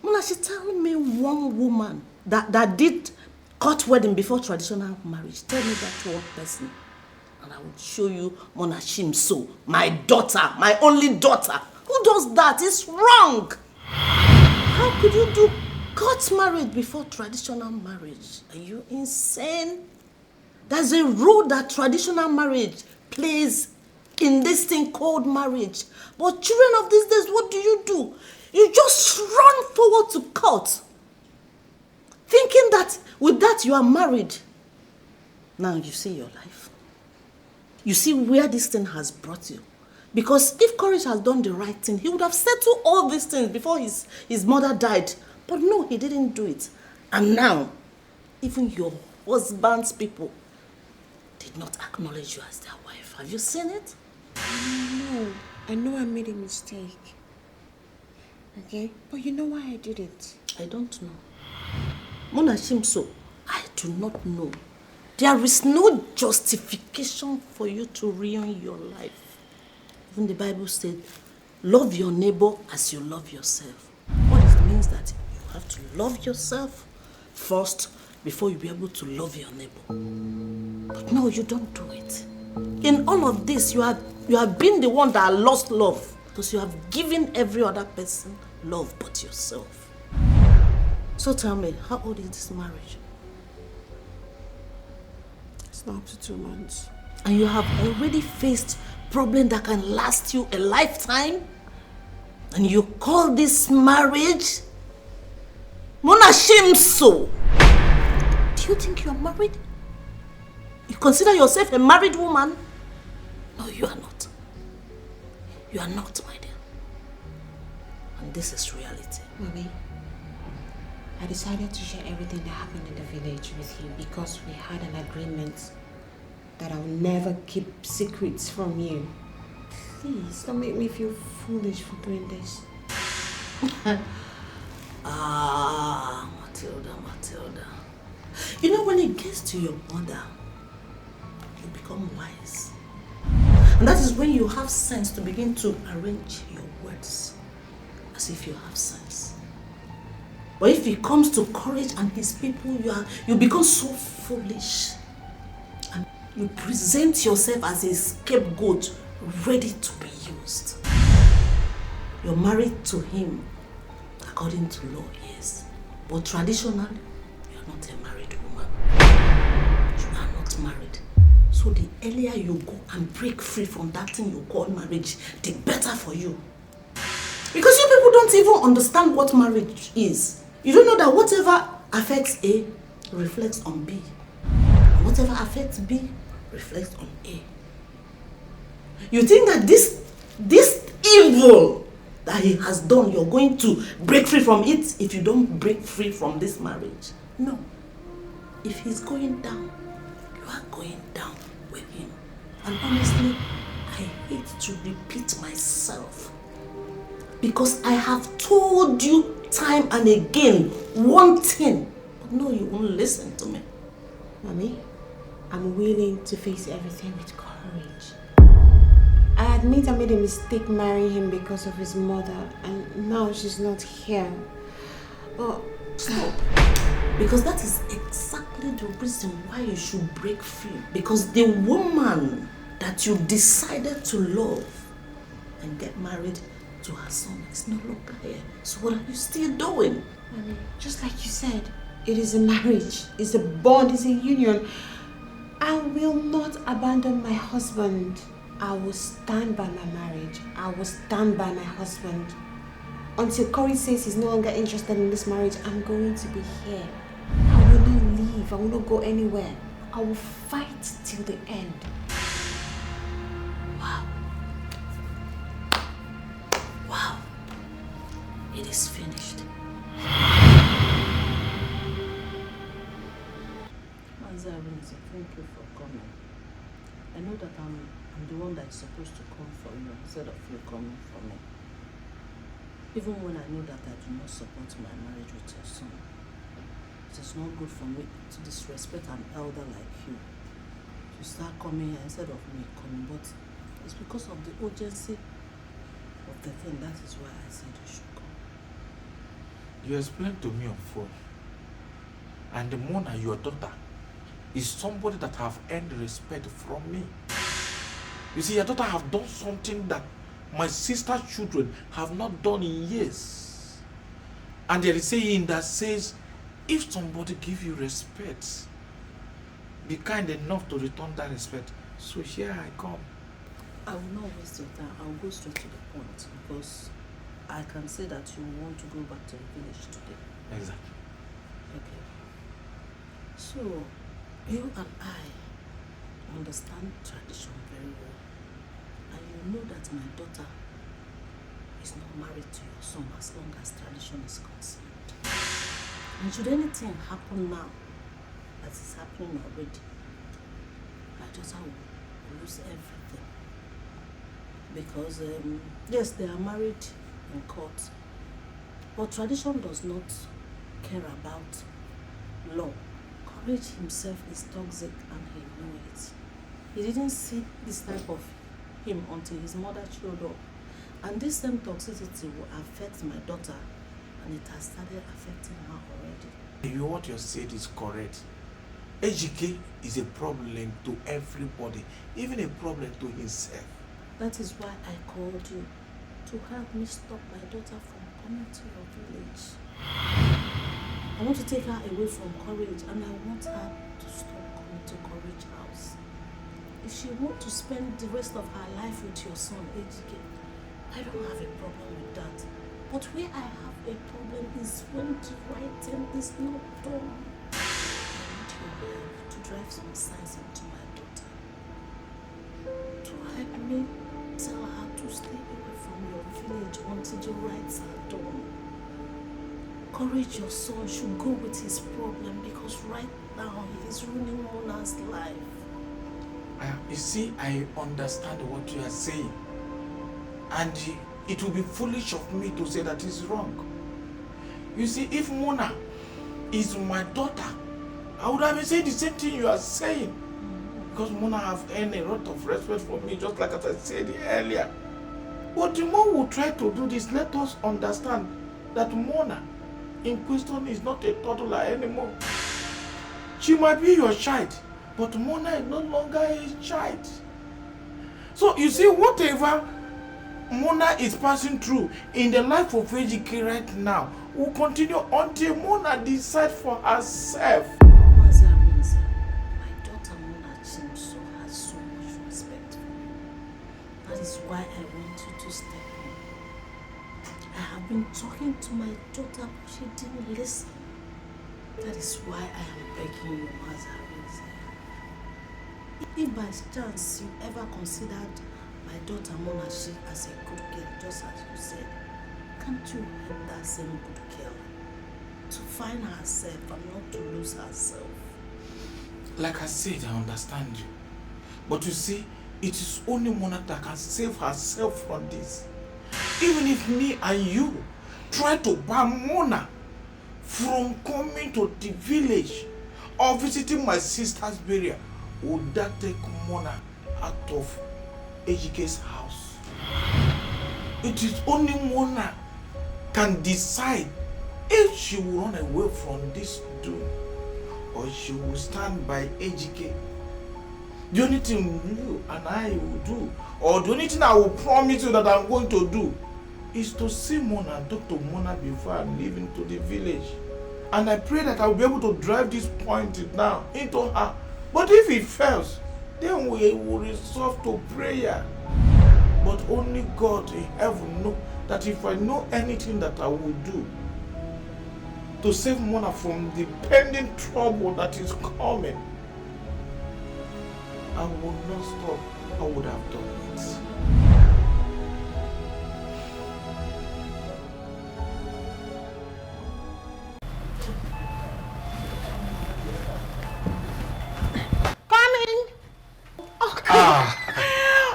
Munashi, tell me one woman that did court wedding before traditional marriage. Tell me that one person. And I will show you Munashim So, my daughter, my only daughter. Who does that? It's wrong. How could you do court marriage before traditional marriage? Are you insane? There's a role that traditional marriage plays in this thing called marriage. But children of these days, what do? You just run forward to court, thinking that with that you are married. Now you see your life. You see where this thing has brought you. Because if Courage has done the right thing, he would have settled all these things before his mother died. But no, he didn't do it. And now, even your husband's people did not acknowledge you as their wife. Have you seen it? I know I made a mistake. Okay? But you know why I did it? I don't know. Mona Shimso, I do not know. There is no justification for you to ruin your life. Even the Bible said, love your neighbor as you love yourself. What it means that you have to love yourself first before you be able to love your neighbor. But no, you don't do it. In all of this, you have been the one that lost love because you have given every other person love but yourself. So tell me, how old is this marriage? It's not up to 2 months. And you have already faced problems that can last you a lifetime? And you call this marriage? Mona Shimso! Do you think you are married? You consider yourself a married woman? No, you are not. You are not, my dear. And this is reality. Mommy, I decided to share everything that happened in the village with you because we had an agreement that I'll never keep secrets from you. Please, don't make me feel foolish for doing this. Matilda. You know, when it gets to your mother, you become wise. And that is when you have sense to begin to arrange your words as if you have sense. But if it comes to Courage and his people, you become so foolish. And you present yourself as a scapegoat ready to be used. You're married to him according to law, yes. But traditionally, you're not a married woman. You are not married. So the earlier you go and break free from that thing you call marriage, the better for you. Because you people don't even understand what marriage is. You don't know that whatever affects A reflects on B. And whatever affects B reflects on A. You think that this evil that he has done, you're going to break free from it if you don't break free from this marriage? No. If he's going down, you are going down with him. And honestly, I hate to repeat myself. Because I have told you time and again one thing. But no, you won't listen to me. Mommy, I'm willing to face everything with courage. I admit I made a mistake marrying him because of his mother, and now she's not here. But stop. Because that is exactly the reason why you should break free. Because the woman that you decided to love and get married to her son is no longer here. So what are you still doing? Mommy, just like you said, it is a marriage, it's a bond, it's a union. I will not abandon my husband. I will stand by my marriage. I will stand by my husband. Until Corey says he's no longer interested in this marriage, I'm going to be here. I will not leave. I will not go anywhere. I will fight till the end. Wow. Wow. It is finished. Thank you for coming. I know that I'm the one that is supposed to come for you instead of you coming for me. Even when I know that I do not support my marriage with your son, it is not good for me to disrespect an elder like you. To start coming here instead of me coming, but it's because of the urgency of the thing. That is why I said you should come. You explained to me on phone, and the Mona, your daughter, is somebody that have earned respect from me. You see, your daughter have done something that my sister's children have not done in years. And there is a saying that says, if somebody give you respect, be kind enough to return that respect. So here I come. I will not waste your time. I'll go straight to the point because I can say that you want to go back to the village today. Exactly. Okay. So, you and I understand tradition very well. And you know that my daughter is not married to your son as long as tradition is concerned. And should anything happen now, that is happening already, my daughter will lose everything. Because, yes, they are married in court, but tradition does not care about law. Courage himself is toxic and he knows it. He didn't see this type of him until his mother showed up. And this same toxicity will affect my daughter, and it has started affecting her already. What you said is correct. Ejike is a problem to everybody, even a problem to himself. That is why I called you, to help me stop my daughter from coming to your village. I want to take her away from Courage, and I want her to stop coming to Courage house. If she wants to spend the rest of her life with your son, Ejike, I don't have a problem with that. But where I have a problem is when the right thing is not done. I need your help to drive some sense into my daughter. To help me tell her to stay away from your village until the rights are done. Courage, your son should go with his problem because right now he is ruining Mona's life. You see, I understand what you are saying. And it will be foolish of me to say that is wrong. You see, if Mona is my daughter, I would have been saying the same thing you are saying. Because Mona have earned a lot of respect from me, just like as I said earlier. But the more we try to do this, let us understand that Mona in question is not a toddler anymore. She might be your child, but Mona is no longer a child. So you see, whatever Mona is passing through in the life of Ejike right now will continue until Mona decides for herself. My daughter Mona Chimso has so much respect for me. That is why I want you to step in. I have been talking to my daughter, but she didn't listen. That is why I am begging you, Mazarinza. If by chance you ever considered my daughter Mona as a good girl, just as you said, can't you help that same good girl to find herself and not to lose herself? Like I said, I understand you. But you see, it is only Mona that can save herself from this. Even if me and you try to ban Mona from coming to the village or visiting my sister's burial, would that take Mona out of Ejike's house? It is only Mona can decide if she will run away from this doom or she will stand by Ejike. The only thing you and I will do, or the only thing I will promise you that I'm going to do, is to see Mona and talk to Mona before I'm leaving to the village. And I pray that I will be able to drive this point now into her. But if it fails, then we will resort to prayer. But only God in heaven knows that if I know anything that I will do to save Mona from the pending trouble that is coming, I will not stop. I would have done it.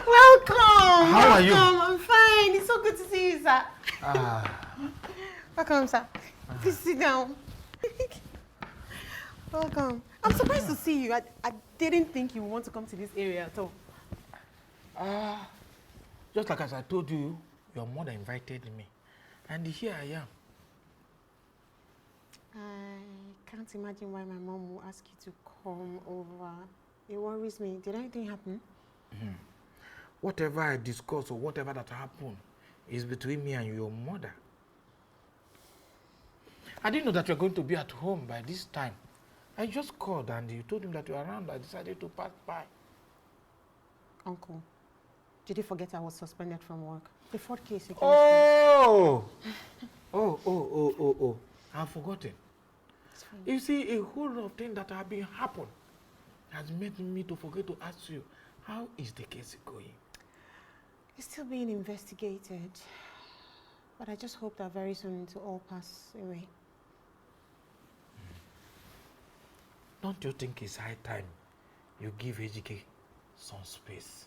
Welcome. How are you? I'm fine. It's so good to see you, sir. Welcome, sir. Please sit down. Welcome. I'm surprised to see you. I didn't think you would want to come to this area at all. Just like as I told you, your mother invited me. And here I am. I can't imagine why my mom will ask you to come over. It worries me. Did anything happen? Whatever I discuss or whatever that happened is between me and your mother. I didn't know that you're going to be at home by this time. I just called and you told him that you were around. I decided to pass by. Uncle, did you forget I was suspended from work? The fraud case against Oh! Oh. I've forgotten. You see, a whole lot of things that have been happening has made me to forget to ask you, how is the case going? It's still being investigated. But I just hope that very soon it will all pass away. Don't you think it's high time you give HK some space?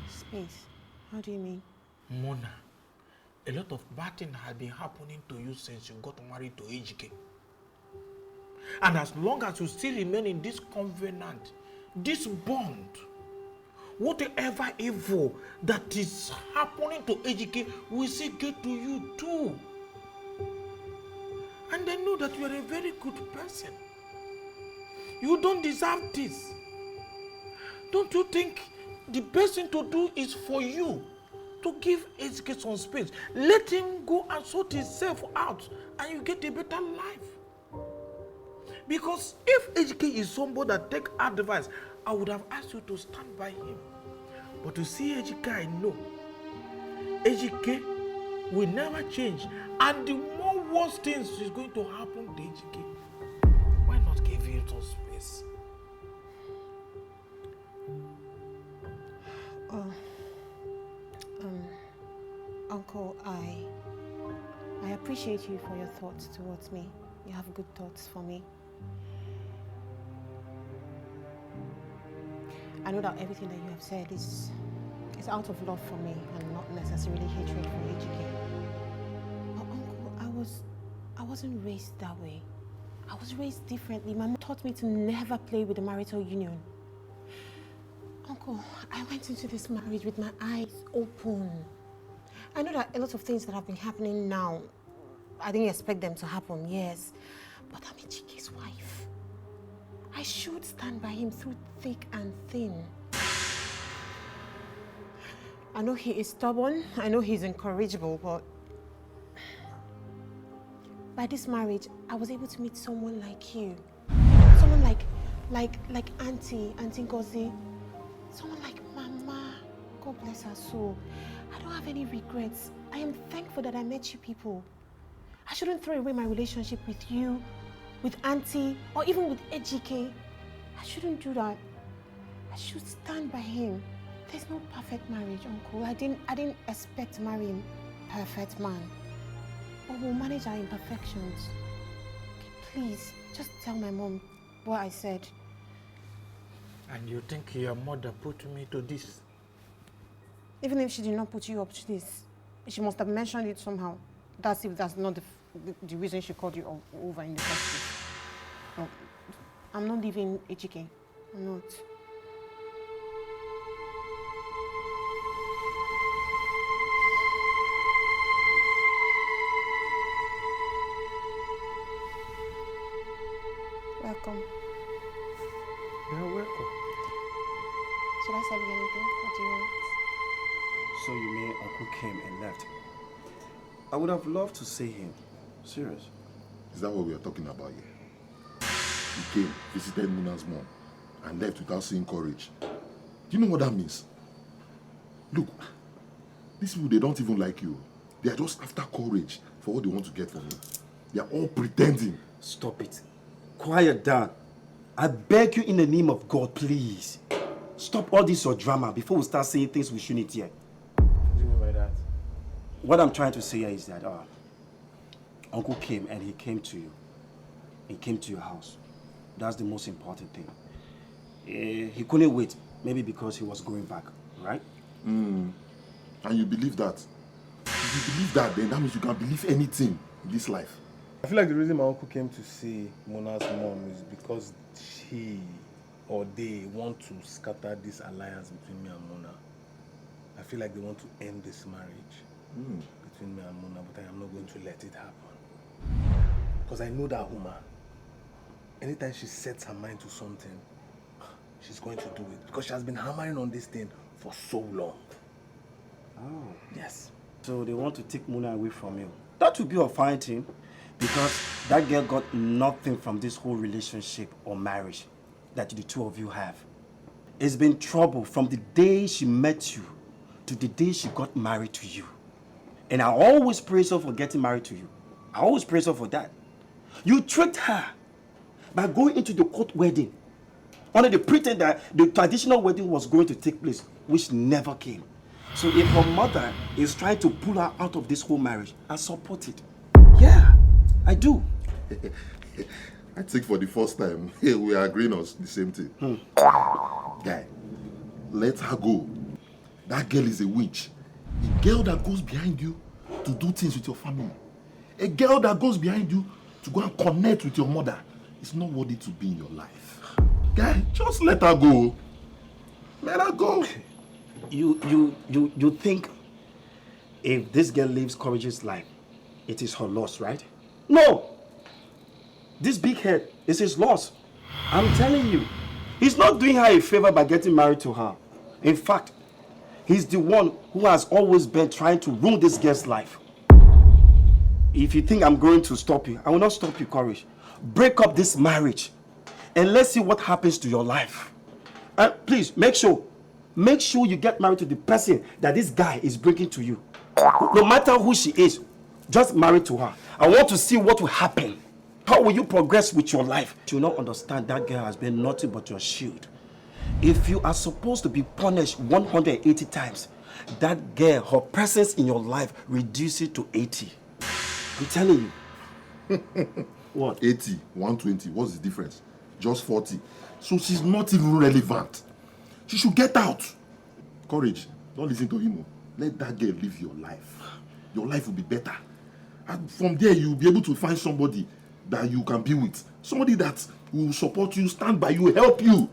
Space? How do you mean? Mona, a lot of bad things have been happening to you since you got married to HK. And as long as you still remain in this covenant, this bond, whatever evil that is happening to HK will still get to you too. And they know that you are a very good person. You don't deserve this. Don't you think the best thing to do is for you to give HK some space? Let him go and sort himself out and you get a better life. Because if HK is somebody that take advice, I would have asked you to stand by him. But to see HK, I know HK will never change. And the more worse things is going to happen to HK. Why not give him some space? Uncle, I appreciate you for your thoughts towards me. You have good thoughts for me. I know that everything that you have said is out of love for me and not necessarily hatred for HK. But Uncle, I wasn't raised that way. I was raised differently. My mom taught me to never play with the marital union. Uncle, I went into this marriage with my eyes open. I know that a lot of things that have been happening now, I didn't expect them to happen, yes. But I'm HK's wife. I should stand by him through thick and thin. I know he is stubborn, I know he's incorrigible, but by this marriage, I was able to meet someone like you. Someone like Auntie Ngozi. Someone like Mama. God bless her soul. I don't have any regrets. I am thankful that I met you people. I shouldn't throw away my relationship with you, with Auntie, or even with HK. I shouldn't do that. I should stand by him. There's no perfect marriage, Uncle. I didn't expect to marry a perfect man. But we'll manage our imperfections. Okay, please, just tell my mom what I said. And you think your mother put me to this? Even if she did not put you up to this, she must have mentioned it somehow. That's if that's not the reason she called you over in the first place. No, I'm not leaving HK. I'm not. Welcome. You're welcome. Should I serve you anything? What do you want? So you mean Uncle came and left? I would have loved to see him. Serious. Is that what we are talking about here? He came, visited Muna's mom, and left without seeing courage. Do you know what that means? Look, these people, they don't even like you. They are just after courage for what they want to get from you. They are all pretending. Stop it. Quiet down. I beg you in the name of God, please. Stop all this your drama before we start saying things we shouldn't hear. What do you mean by that? What I'm trying to say here is that Uncle came and he came to you. He came to your house. That's the most important thing. He couldn't wait, maybe because he was going back, right? And you believe that? If you believe that, then that means you can believe anything in this life. I feel like the reason my uncle came to see Mona's mom is because he or they want to scatter this alliance between me and Mona. I feel like they want to end this marriage between me and Mona, but I am not going to let it happen. Because I know that woman. Anytime she sets her mind to something, she's going to do it. Because she has been hammering on this thing for so long. Oh. Yes. So they want to take Mona away from you. That would be a fine thing. Because That girl got nothing from this whole relationship or marriage that the two of you have. It's been trouble from the day she met you to the day she got married to you. And I always praise her for getting married to you. I always praise her for that. You tricked her by going into the court wedding under the pretense that the traditional wedding was going to take place, which never came. So if her mother is trying to pull her out of this whole marriage, I support it. Yeah, I do. I think for the first time, we are agreeing on the same thing. Guy, let her go. That girl is a witch. A girl that goes behind you to do things with your family. A girl that goes behind you to go and connect with your mother is not worthy to be in your life. Guy, just let her go. Let her go. You think if this girl lives Courage's life, it is her loss, right? No! This big head is his loss. I'm telling you. He's not doing her a favor by getting married to her. In fact, he's the one who has always been trying to ruin this girl's life. If you think I'm going to stop you, I will not stop you, Courage. Break up this marriage and let's see what happens to your life. And please, make sure you get married to the person that this guy is bringing to you. No matter who she is, just marry to her. I want to see what will happen. How will you progress with your life? You will not understand that girl has been nothing but your shield. If you are supposed to be punished 180 times, that girl, her presence in your life, reduces it to 80. I'm telling you. What? 80, 120, what's the difference? Just 40. So she's not even relevant. She should get out. Courage, don't listen to him. Let that girl live your life. Your life will be better. And from there, you'll be able to find somebody that you can be with. Somebody that will support you, stand by you, help you.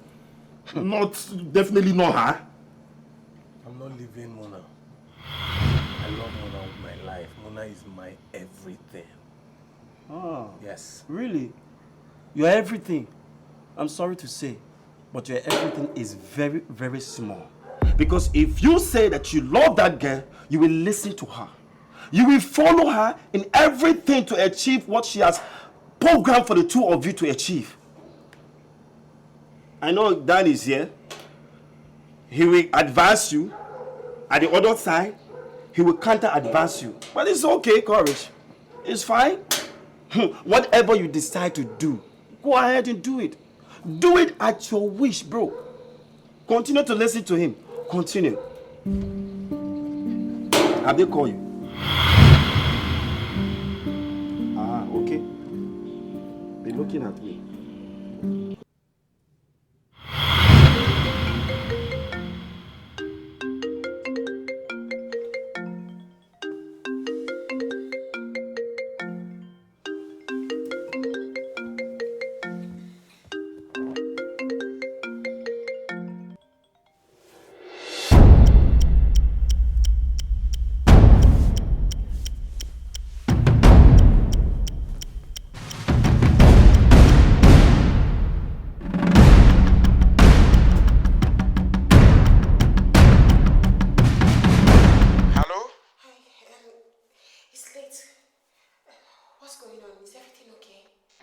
Definitely not her. I'm not leaving Mona. I love Mona with my life. Mona is my everything. Oh. Yes. Really? Your everything. I'm sorry to say, but your everything is very, very small. Because if you say that you love that girl, you will listen to her. You will follow her in everything to achieve what she has programmed for the two of you to achieve. I know Dan is here. He will advise you. At the other side, he will counter-advise you. But it's okay, Courage. It's fine. Whatever you decide to do, go ahead and do it. Do it at your wish, bro. Continue to listen to him. Continue. Have they called you? Okay. They're looking at me.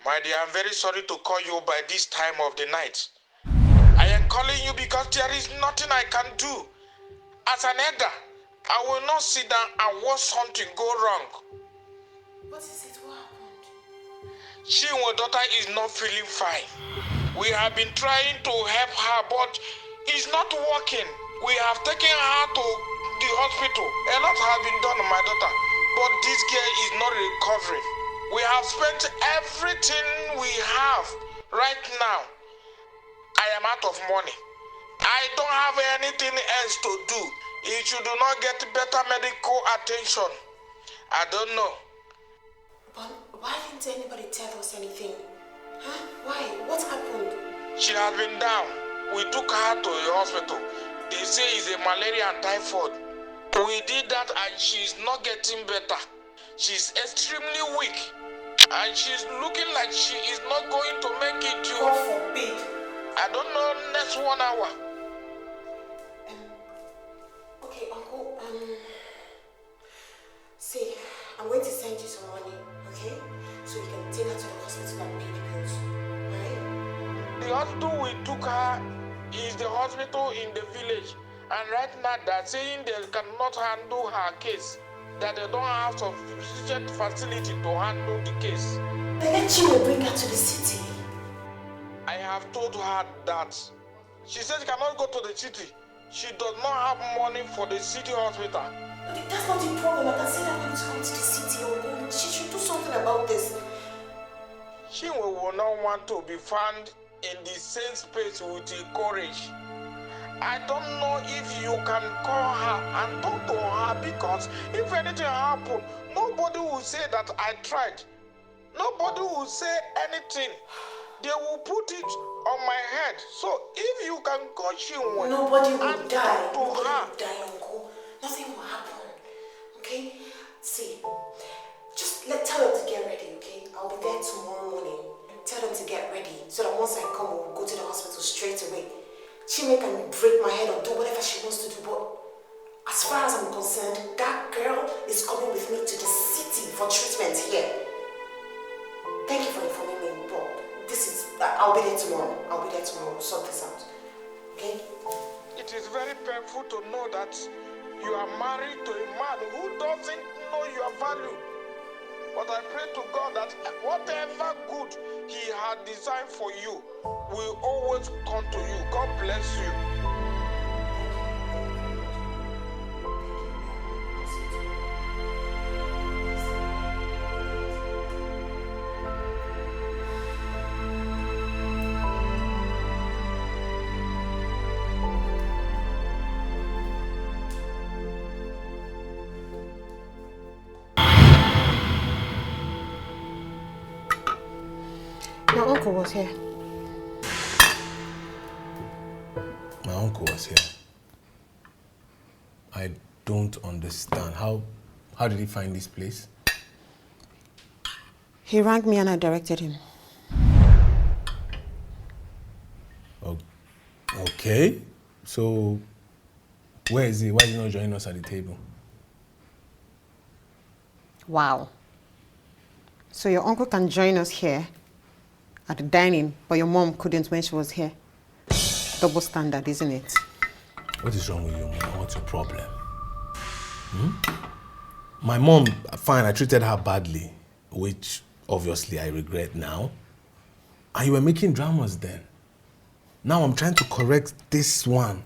My dear, I'm very sorry to call you by this time of the night. I am calling you because there is nothing I can do. As an elder, I will not sit down and watch something go wrong. What is it? What happened? She, my daughter, is not feeling fine. We have been trying to help her, but it's not working. We have taken her to the hospital. A lot has been done on my daughter, but this girl is not recovering. We have spent everything we have right now. I am out of money. I don't have anything else to do. If you do not get better medical attention, I don't know. But why didn't anybody tell us anything? Huh? Why? What happened? She has been down. We took her to the hospital. They say it's a malaria and typhoid. We did that and she's not getting better. She's extremely weak. And she's looking like she is not going to make it. God forbid. I don't know, next 1 hour. Okay, Uncle, see, I'm going to send you some money, okay? So you can take her to the hospital we took her is the hospital in the village. And right now they're saying they cannot handle her case. That they don't have sufficient facility to handle the case. They let you bring her to the city. I have told her that. She said she cannot go to the city. She does not have money for the city hospital. But that's not the problem. I can say that when to come to the city or go. She should do something about this. She will not want to be found in the same space with the courage. I don't know if you can call her and talk to her, because if anything happens, nobody will say that I tried. Nobody will say anything. They will put it on my head. So if you can go, she will. Nobody will die. Nobody will die, Uncle. Nothing will happen. Okay? See, just tell them to get ready, okay? I'll be there tomorrow morning. Tell them to get ready so that once I come, we'll go to the hospital straight away. Chime can break my head or do whatever she wants to do, but as far as I'm concerned, that girl is coming with me to the city for treatment here. Thank you for informing me, but I'll be there tomorrow. We'll sort this out. Okay? It is very painful to know that you are married to a man who doesn't know your value. But I pray to God that whatever good He had designed for you will always come to you. God bless you. Your uncle was here. My uncle was here. I don't understand. How did he find this place? He rang me and I directed him. Okay. So, where is he? Why is he not joining us at the table? Wow. So your uncle can join us here at the dining, but your mom couldn't when she was here. Double standard, isn't it? What is wrong with you, Mom? What's your problem? My mom, fine, I treated her badly, which obviously I regret now. And you were making dramas then. Now I'm trying to correct this one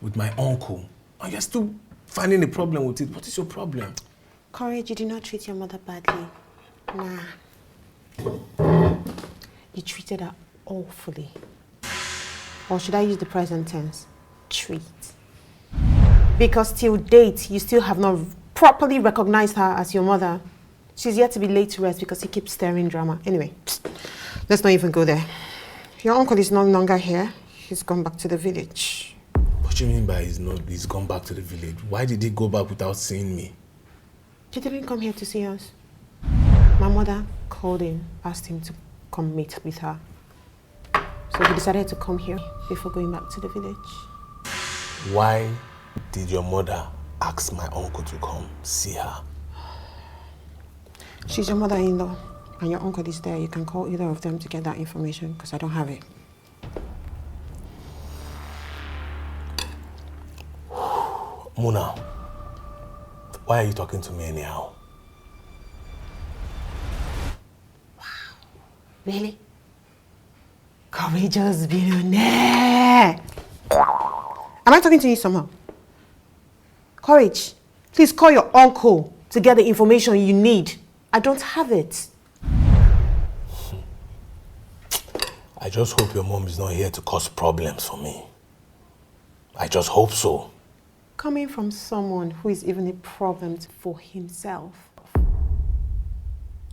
with my uncle. And you're still finding a problem with it. What is your problem? Courage, you did not treat your mother badly. Nah. You treated her awfully. Or should I use the present tense? Treat. Because till date, you still have not properly recognized her as your mother. She's yet to be laid to rest because he keeps stirring drama. Anyway, let's not even go there. Your uncle is no longer here. He's gone back to the village. What do you mean by he's gone back to the village? Why did he go back without seeing me? He didn't come here to see us. My mother called him, asked him to come meet with her. So he decided to come here before going back to the village. Why did your mother ask my uncle to come see her? She's your mother-in-law, and your uncle is there. You can call either of them to get that information, because I don't have it. Muna, why are you talking to me anyhow? Wow. Really? Courageous billionaire. Am I talking to you somehow? Courage, please call your uncle to get the information you need. I don't have it. I just hope your mom is not here to cause problems for me. I just hope so. Coming from someone who is even a problem for himself.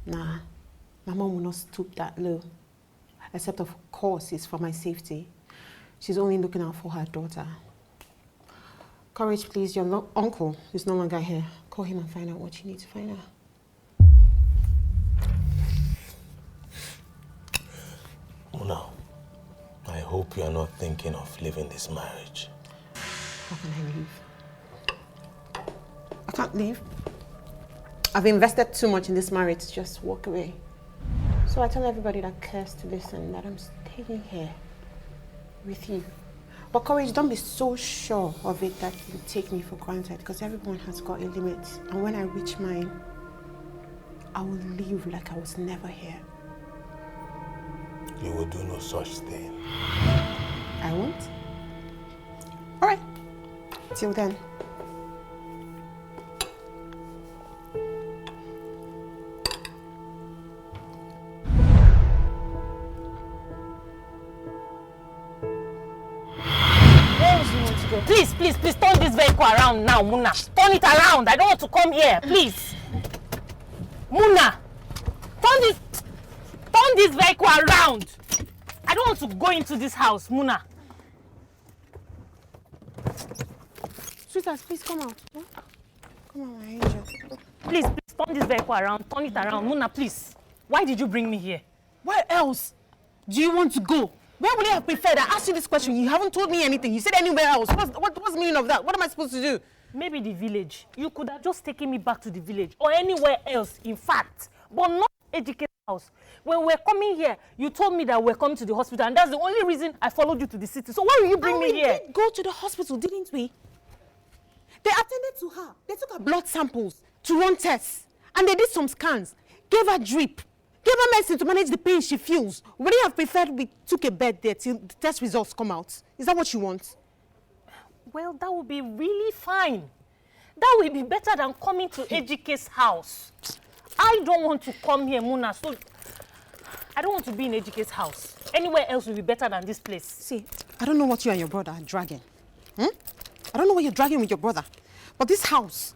Nah, my mom will not stoop that low. Except, of course, it's for my safety. She's only looking out for her daughter. Courage, please. Your uncle is no longer here. Call him and find out what you need to find out. Muna, I hope you are not thinking of leaving this marriage. How can I leave? I can't leave. I've invested too much in this marriage to just walk away. So I tell everybody that cares to listen that I'm staying here. With you. But Courage, don't be so sure of it that you take me for granted, because everyone has got a limit. And when I reach mine, I will leave like I was never here. You will do no such thing. I won't? Alright. Till then. Please, please, please turn this vehicle around now, Muna. Turn it around. I don't want to come here, please. Muna, turn this vehicle around. I don't want to go into this house, Muna. Sweetheart, please come out. Come on, my angel. Please, turn this vehicle around. Turn it around. Muna, please. Why did you bring me here? Where else do you want to go? Where would you have preferred? I asked you this question. You haven't told me anything. You said anywhere else. What's the meaning of that? What am I supposed to do? Maybe the village. You could have just taken me back to the village or anywhere else, in fact. But not Educated house. When we're coming here, you told me that we're coming to the hospital, and that's the only reason I followed you to the city. So why will you bring me here? We did go to the hospital, didn't we? They attended to her. They took her blood samples to run tests. And they did some scans. Gave her drip. Gave her medicine to manage the pain she feels. Would you have preferred we took a bed there till the test results come out? Is that what you want? Well, that would be really fine. That would be better than coming to Ejike's house. I don't want to come here, Muna, so I don't want to be in Ejike's house. Anywhere else will be better than this place. See, I don't know what you and your brother are dragging. I don't know what you're dragging with your brother. But this house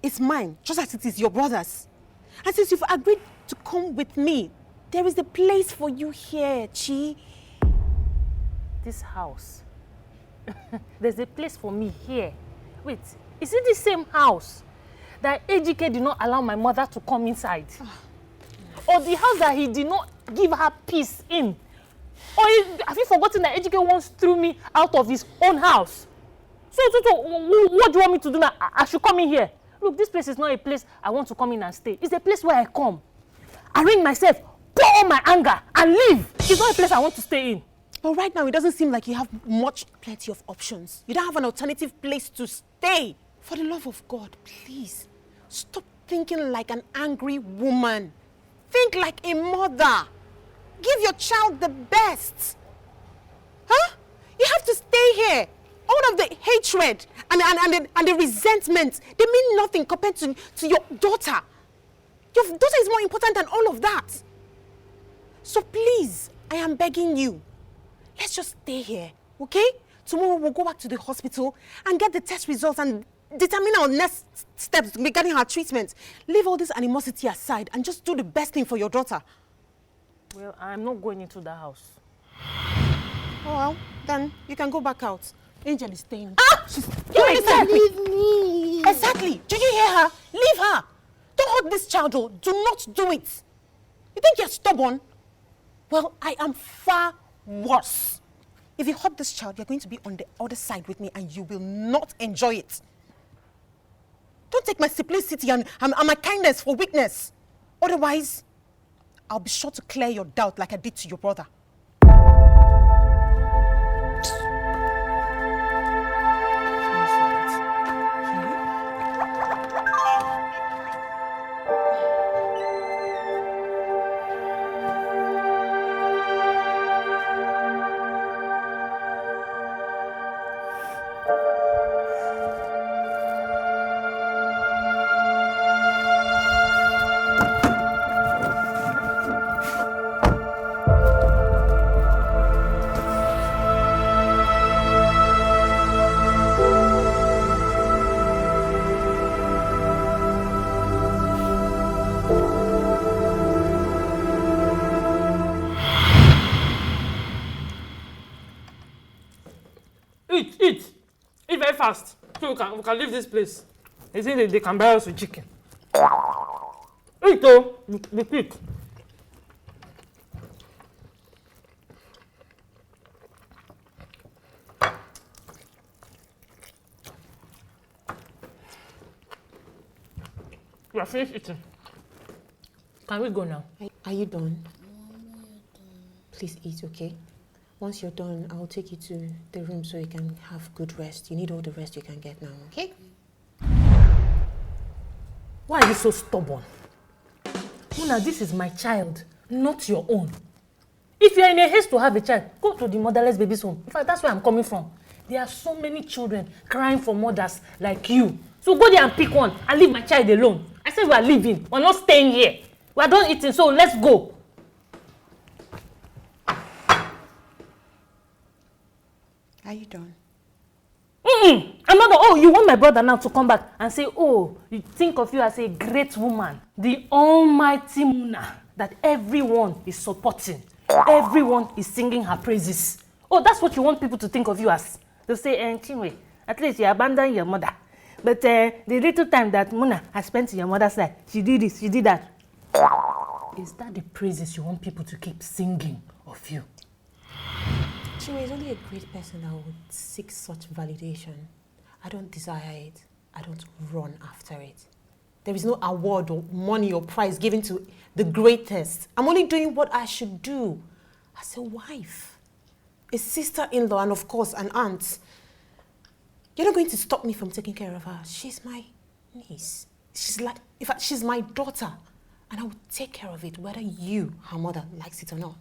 is mine, just as it is your brother's. And since you've agreed to come with me, there is a place for you here, Chi. This house? There's a place for me here. Wait, is it the same house that Ejike did not allow my mother to come inside? Or the house that he did not give her peace in? Or have you forgotten that Ejike once threw me out of his own house? So what do you want me to do now? I should come in here. Look, this place is not a place I want to come in and stay. It's a place where I come, arrange myself, pour all my anger, and leave. It's not a place I want to stay in. But right now, it doesn't seem like you have plenty of options. You don't have an alternative place to stay. For the love of God, please, stop thinking like an angry woman. Think like a mother. Give your child the best. Huh? You have to stay here. All of the hatred and the resentment, they mean nothing compared to your daughter. Your daughter is more important than all of that. So please, I am begging you, let's just stay here, okay? Tomorrow we'll go back to the hospital and get the test results and determine our next steps regarding her treatment. Leave all this animosity aside and just do the best thing for your daughter. Well, I'm not going into the house. Oh, well, then you can go back out. Angel is staying. Leave me. Exactly. Did you hear her? Leave her. Don't hurt this child, though. Do not do it. You think you're stubborn? Well, I am far worse. If you hurt this child, you're going to be on the other side with me and you will not enjoy it. Don't take my simplicity and my kindness for weakness. Otherwise, I'll be sure to clear your doubt like I did to your brother. Eat very fast so we can leave this place. They say they can buy us with chicken. Eat though, be quick. We are finished eating. Can we go now? Are you done? Please eat, okay? Once you're done, I'll take you to the room so you can have good rest. You need all the rest you can get now, okay? Why are you so stubborn? Muna, this is my child, not your own. If you're in a haste to have a child, go to the motherless baby's home. In fact, that's where I'm coming from. There are so many children crying for mothers like you. So go there and pick one and leave my child alone. I said we are leaving. We're not staying here. We are done eating, so let's go. Are you done? I'm not. Oh, you want my brother now to come back and say, oh, you think of you as a great woman, the almighty Muna that everyone is supporting. Everyone is singing her praises. Oh, that's what you want people to think of you as. They'll say, Chinwe, at least you abandoned your mother. But the little time that Muna has spent in your mother's side, she did this, she did that. Is that the praises you want people to keep singing of you? Chinwe is only a great person that would seek such validation. I don't desire it. I don't run after it. There is no award or money or prize given to the greatest. I'm only doing what I should do as a wife, a sister-in-law, and of course, an aunt. You're not going to stop me from taking care of her. She's my niece. In fact, she's my daughter. And I will take care of it, whether you, her mother, likes it or not.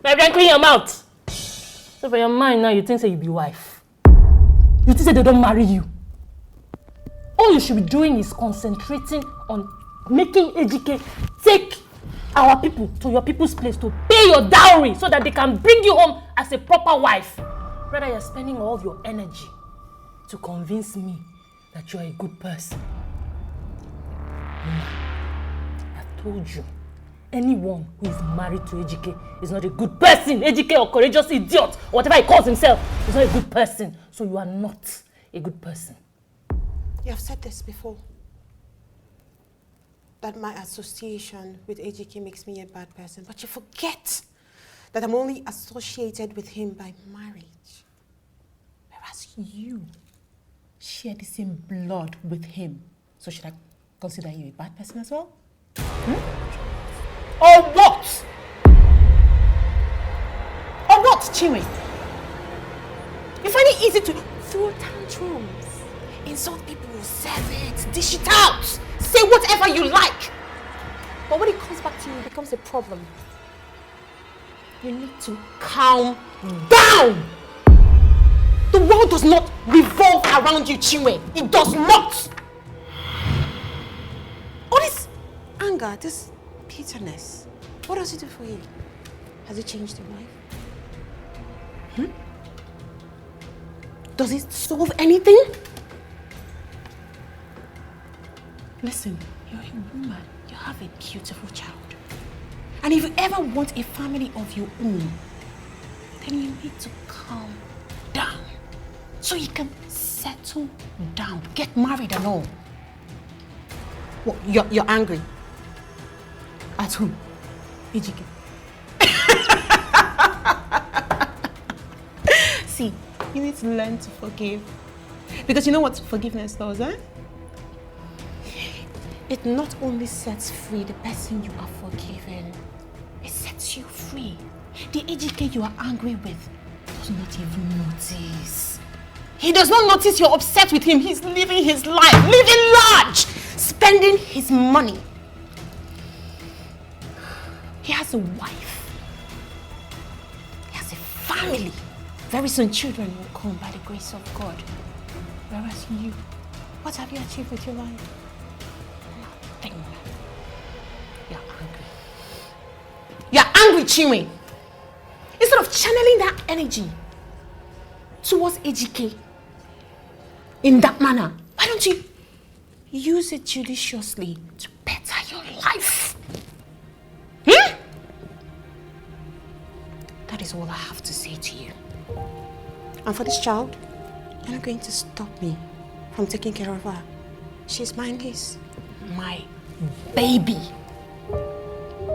My friend, clean your mouth. So for your mind now, you think say you be wife. You think say they don't marry you. All you should be doing is concentrating on making Ejike take our people to your people's place to pay your dowry so that they can bring you home as a proper wife. Rather, you're spending all your energy to convince me that you're a good person. I've told you, anyone who is married to Ejike is not a good person. Ejike or courageous idiot, or whatever he calls himself, is not a good person. So you are not a good person. You have said this before, that my association with Ejike makes me a bad person, but you forget that I'm only associated with him by marriage. Whereas you share the same blood with him. So should I consider you a bad person as well? Or what? Or what, Chinwe? You find it easy to throw tantrums, insult people, serve it, dish it out, say whatever you like. But when it comes back to you, it becomes a problem. You need to calm down. The world does not revolve around you, Chinwe. It does not. All this anger, this bitterness, what does it do for you? Has it changed your life? Does it solve anything? Listen, you're a woman. You have a beautiful child. And if you ever want a family of your own, then you need to calm down. So you can settle down, get married and all. What, you're angry? At whom? Ejike. See, you need to learn to forgive. Because you know what forgiveness does, eh? It not only sets free the person you are forgiven, it sets you free. The Ejike you are angry with does not even notice. He does not notice you're upset with him. He's living his life, living large, spending his money. He has a wife. He has a family. Very soon children will come by the grace of God. Whereas you, what have you achieved with your life? Nothing. You're angry. You're angry, Chinwe. Instead of channeling that energy towards Ejike in that manner, why don't you use it judiciously to better your life? That is all I have to say to you. And for this child, you're not going to stop me from taking care of her. She's my niece, my baby.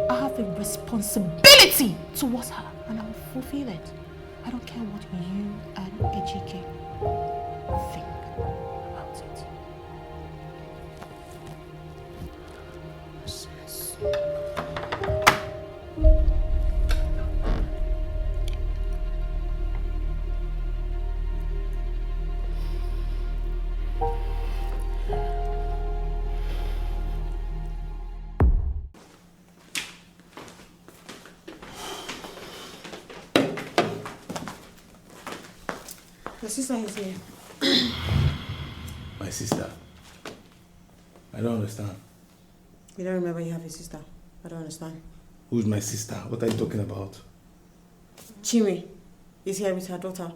I have a responsibility towards her, and I will fulfill it. I don't care what you and Ejike think about it. Nonsense. Your sister is here. My sister? I don't understand. You don't remember you have a sister? I don't understand. Who's my sister? What are you talking about? Chinwe is here with her daughter.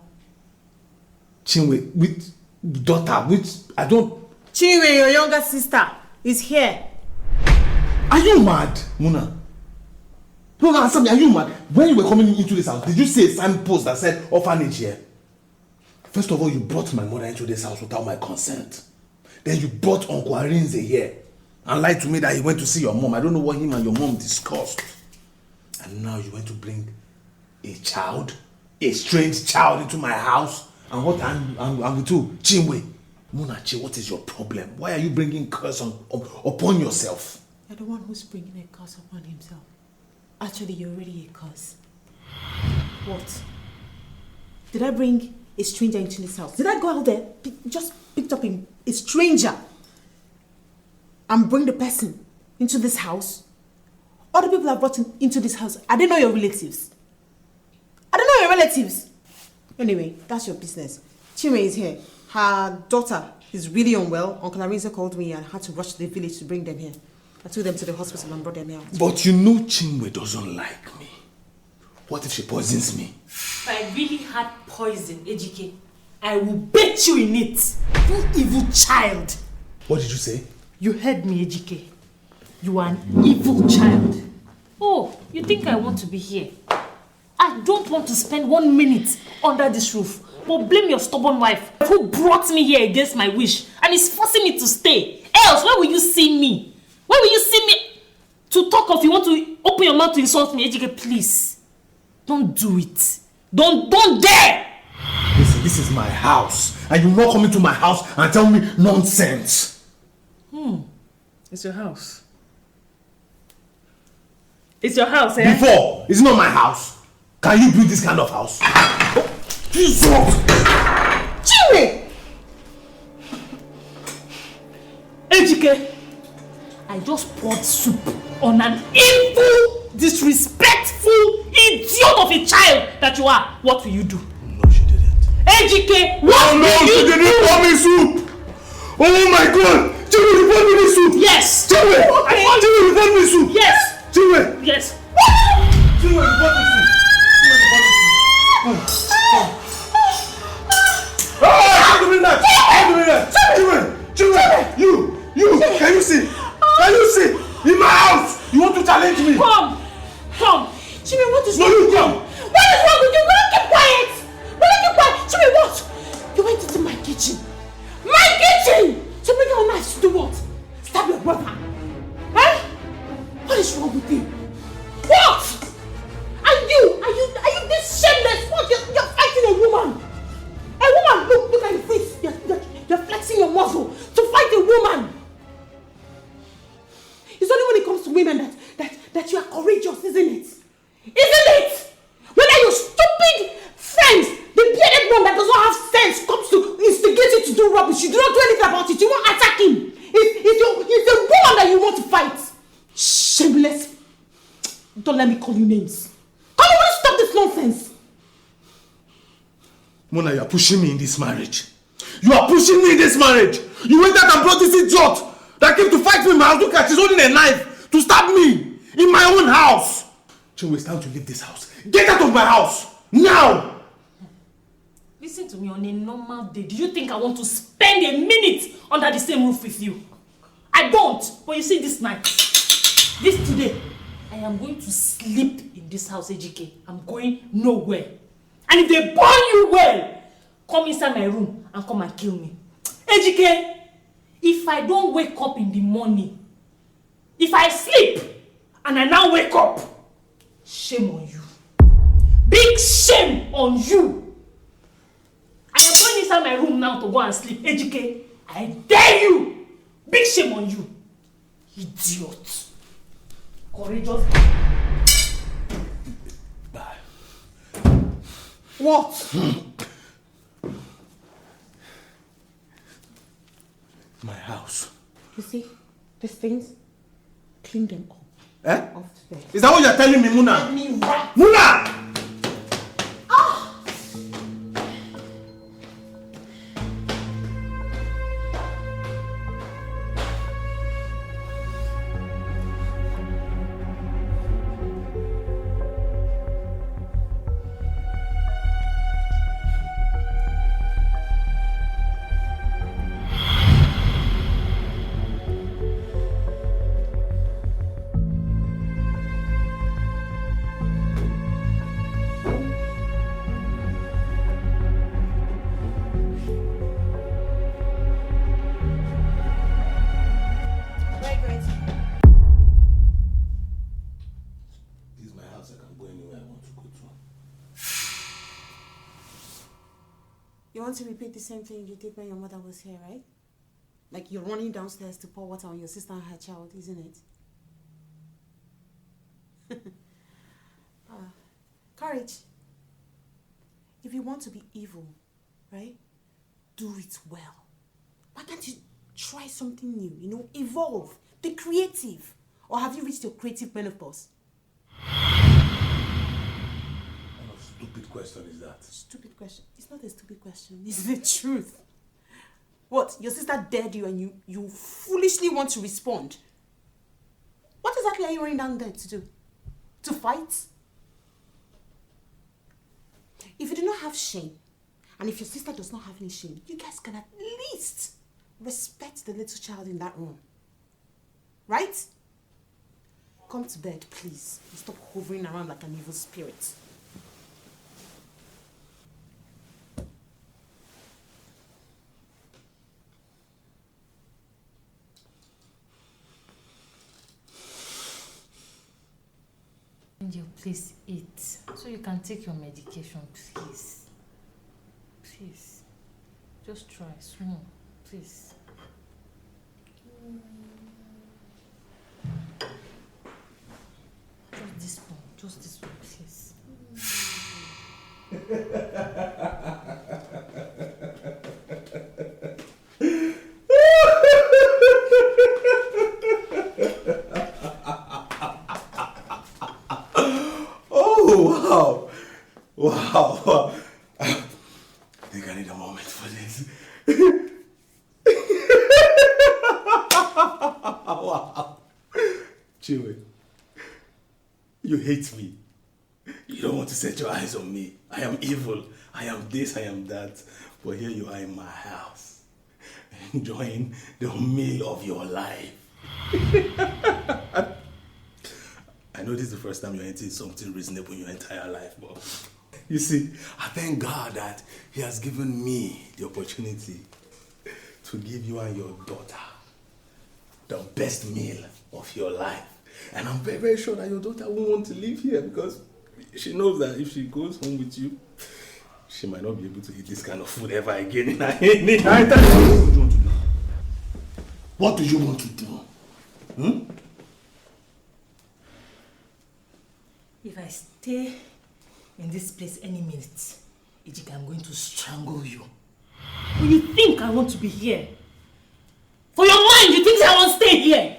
Chinwe? With daughter? I don't... Chinwe, your younger sister, is here. Are you mad, Muna? No, answer me. Are you mad? When you were coming into this house, did you see a signpost that said orphanage here? First of all, you brought my mother into this house without my consent. Then you brought Uncle Arinze here and lied to me that he went to see your mom. I don't know what him and your mom discussed. And now you went to bring a child, a strange child into my house. And what? I'm with you, Chinwe. Munachi, what is your problem? Why are you bringing curse upon yourself? You're the one who's bringing a curse upon himself. Actually, you're already a curse. What? Did I bring a stranger into this house? Did I go out there, just picked up a stranger and bring the person into this house? Other people I've brought into this house, I didn't know your relatives. I don't know your relatives. Anyway, that's your business. Chinwe is here. Her daughter is really unwell. Uncle Arinze called me and had to rush to the village to bring them here. I took them to the hospital and brought them out. But you know Chinwe doesn't like me. What if she poisons me? If I really had poison, Ejike, I will bet you in it. You evil child. What did you say? You heard me, Ejike. You are an evil child. Oh, you think I want to be here? I don't want to spend 1 minute under this roof. But blame your stubborn wife who brought me here against my wish and is forcing me to stay. Else, where will you see me? Where will you see me? To talk of, you want to open your mouth to insult me, Ejike, please. Don't do it. Don't dare! Listen, this is my house. And you're not coming to my house and tell me nonsense. It's your house. It's your house, eh? Before, it's not my house. Can you build this kind of house? Oh, Jesus! Chinwe! Ejike, I just poured soup on an evil, disrespectful idiot of a child that you are. What will you do? No, she didn't. Ejike, what will you do? She didn't pour me soup! Oh my God! Chinwe, you poured me soup! Yes! Chinwe! Chinwe, you poured me soup! Yes! Chinwe! Yes! Chinwe, you poured me soup! You, can you see? Can you see? In my house, you want to challenge me? Come! Chinwe, what is no, wrong you with come. you? What is wrong with you? Will you keep quiet? Will you keep quiet? Chinwe, what? You went into my kitchen. My kitchen! To bring your knives to do what? Stab your brother. Huh? What is wrong with you? What? Are you this shameless? What? You're fighting a woman. A woman, look at your face. You're flexing your muscle to fight a woman. It's only when it comes to women that you are courageous, isn't it? Isn't it? When are your stupid friends, the bearded one that doesn't have sense, comes to instigate you to do rubbish, you do not do anything about it, you won't attack him. It's the woman that you want to fight. Shameless. Don't let me call you names. Come on, will you stop this nonsense? Mona, you are pushing me in this marriage. You are pushing me in this marriage. You went out and brought this idiot that came to fight me in my house. Look at, she's holding a knife to stab me in my own house. Chinwe, it's time to leave this house. Get out of my house now. Listen to me, on a normal day, do you think I want to spend a minute under the same roof with you? I don't. But you see this night, this today, I am going to sleep in this house, Ejike. I'm going nowhere. And if they burn you well, come inside my room and come and kill me. Ejike, if I don't wake up in the morning, if I sleep and I now wake up, shame on you. Big shame on you. I am going inside my room now to go and sleep. Ejike, I dare you. Big shame on you. Idiot. Courageous. Bye. What? My house. You see, these things, clean them up. Eh? Off today. Is that what you're telling me, Muna? Let me wrap. Muna! You want to repeat the same thing you did when your mother was here, right? Like you're running downstairs to pour water on your sister and her child, isn't it? Courage. If you want to be evil, right, do it well. Why can't you try something new, evolve, be creative? Or have you reached your creative menopause? What a stupid question is that? Stupid question. It's not a stupid question. It's the truth. What? Your sister dared you and you foolishly want to respond? What exactly are you running down there to do? To fight? If you do not have shame, and if your sister does not have any shame, you guys can at least respect the little child in that room. Right? Come to bed, please. And stop hovering around like an evil spirit. Angel, please eat so you can take your medication, please. Please. Just try small, please. Just this one, please. Oh, wow. I think I need a moment for this. Wow. Chiwe, you hate me. You don't want to set your eyes on me. I am evil. I am this, I am that. But here you are in my house, enjoying the meal of your life. I know this is the first time you're eating something reasonable in your entire life, but you see, I thank God that He has given me the opportunity to give you and your daughter the best meal of your life. And I'm very, very sure that your daughter won't want to live here because she knows that if she goes home with you, she might not be able to eat this kind of food ever again in her lifetime. What do you want to do? If I stay in this place any minute, Ejike, I'm going to strangle you. When you think I want to be here, for your mind, you think I want to stay here.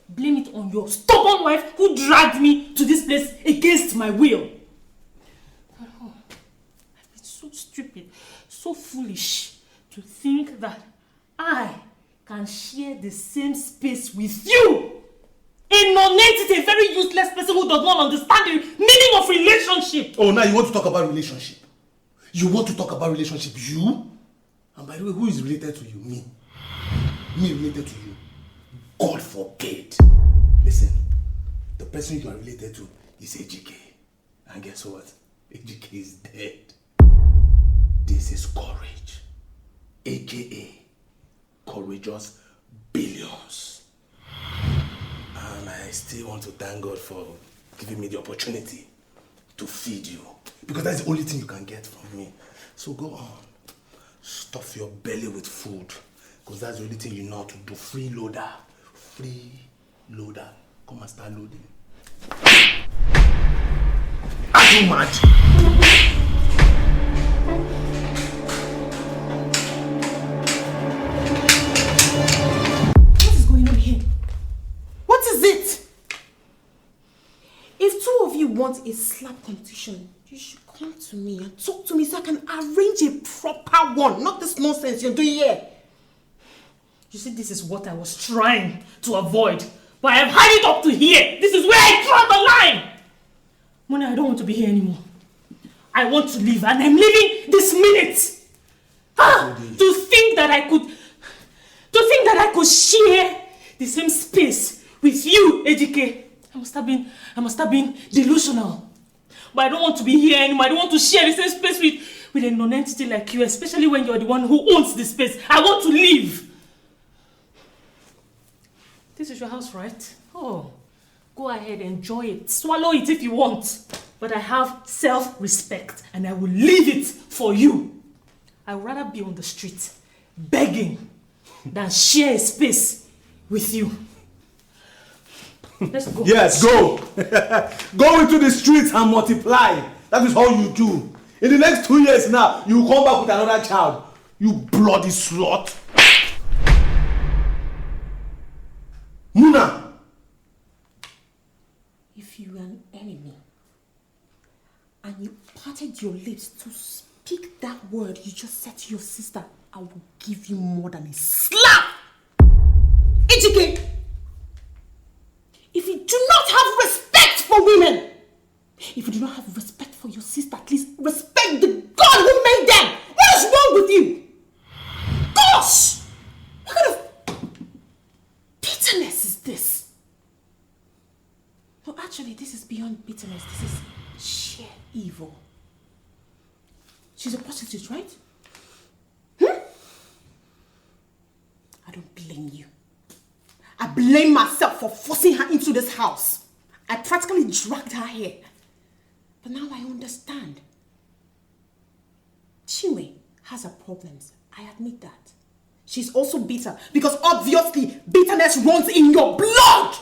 Blame it on your stubborn wife who dragged me to this place against my will. Oh, I've been so stupid, so foolish to think that I can share the same space with you. A non-entity, a very useless person who does not understand the meaning of relationship. Oh, now you want to talk about relationship? You want to talk about relationship? You? And by the way, who is related to you? Me. Me related to you? God forbid. Listen, the person you are related to is Ejike. And guess what? Ejike is dead. This is courage. AKA Courageous Billions. And I still want to thank God for giving me the opportunity to feed you. Because that's the only thing you can get from me. So go on. Stuff your belly with food. Because that's the only thing you know how to do. Freeloader. Freeloader. Come and start loading. Are you mad? What is going on here? What is it? If two of you want a slap competition, you should come to me and talk to me so I can arrange a proper one. Not this nonsense you're doing here. You see, this is what I was trying to avoid. But I have had it up to here. This is where I draw the line. Mona, I don't want to be here anymore. I want to leave, and I'm leaving this minute. To think that I could share the same space with you, Ejike. I must have been delusional. But I don't want to be here anymore. I don't want to share the same space with a non-entity like you, especially when you're the one who owns the space. I want to leave. This is your house, right? Oh, go ahead, enjoy it. Swallow it if you want. But I have self-respect and I will leave it for you. I would rather be on the street begging than share a space with you. Let's go. Yes, go. Go into the streets and multiply. That is all you do. In the next 2 years now, you will come back with another child. You bloody slut. Muna! If you were an enemy and you parted your lips to speak that word you just said to your sister, I will give you more than a slap! Ejike! If you do not have respect for women, if you do not have respect for your sister, at least respect the God who made them! What is wrong with you? Gosh! What kind of bitterness is this? No, actually, this is beyond bitterness. This is sheer evil. She's a prostitute, right? I don't blame you. I blame myself for forcing her into this house. I practically dragged her here. But now I understand. Chinwe has her problems. I admit that. She's also bitter because obviously bitterness runs in your blood.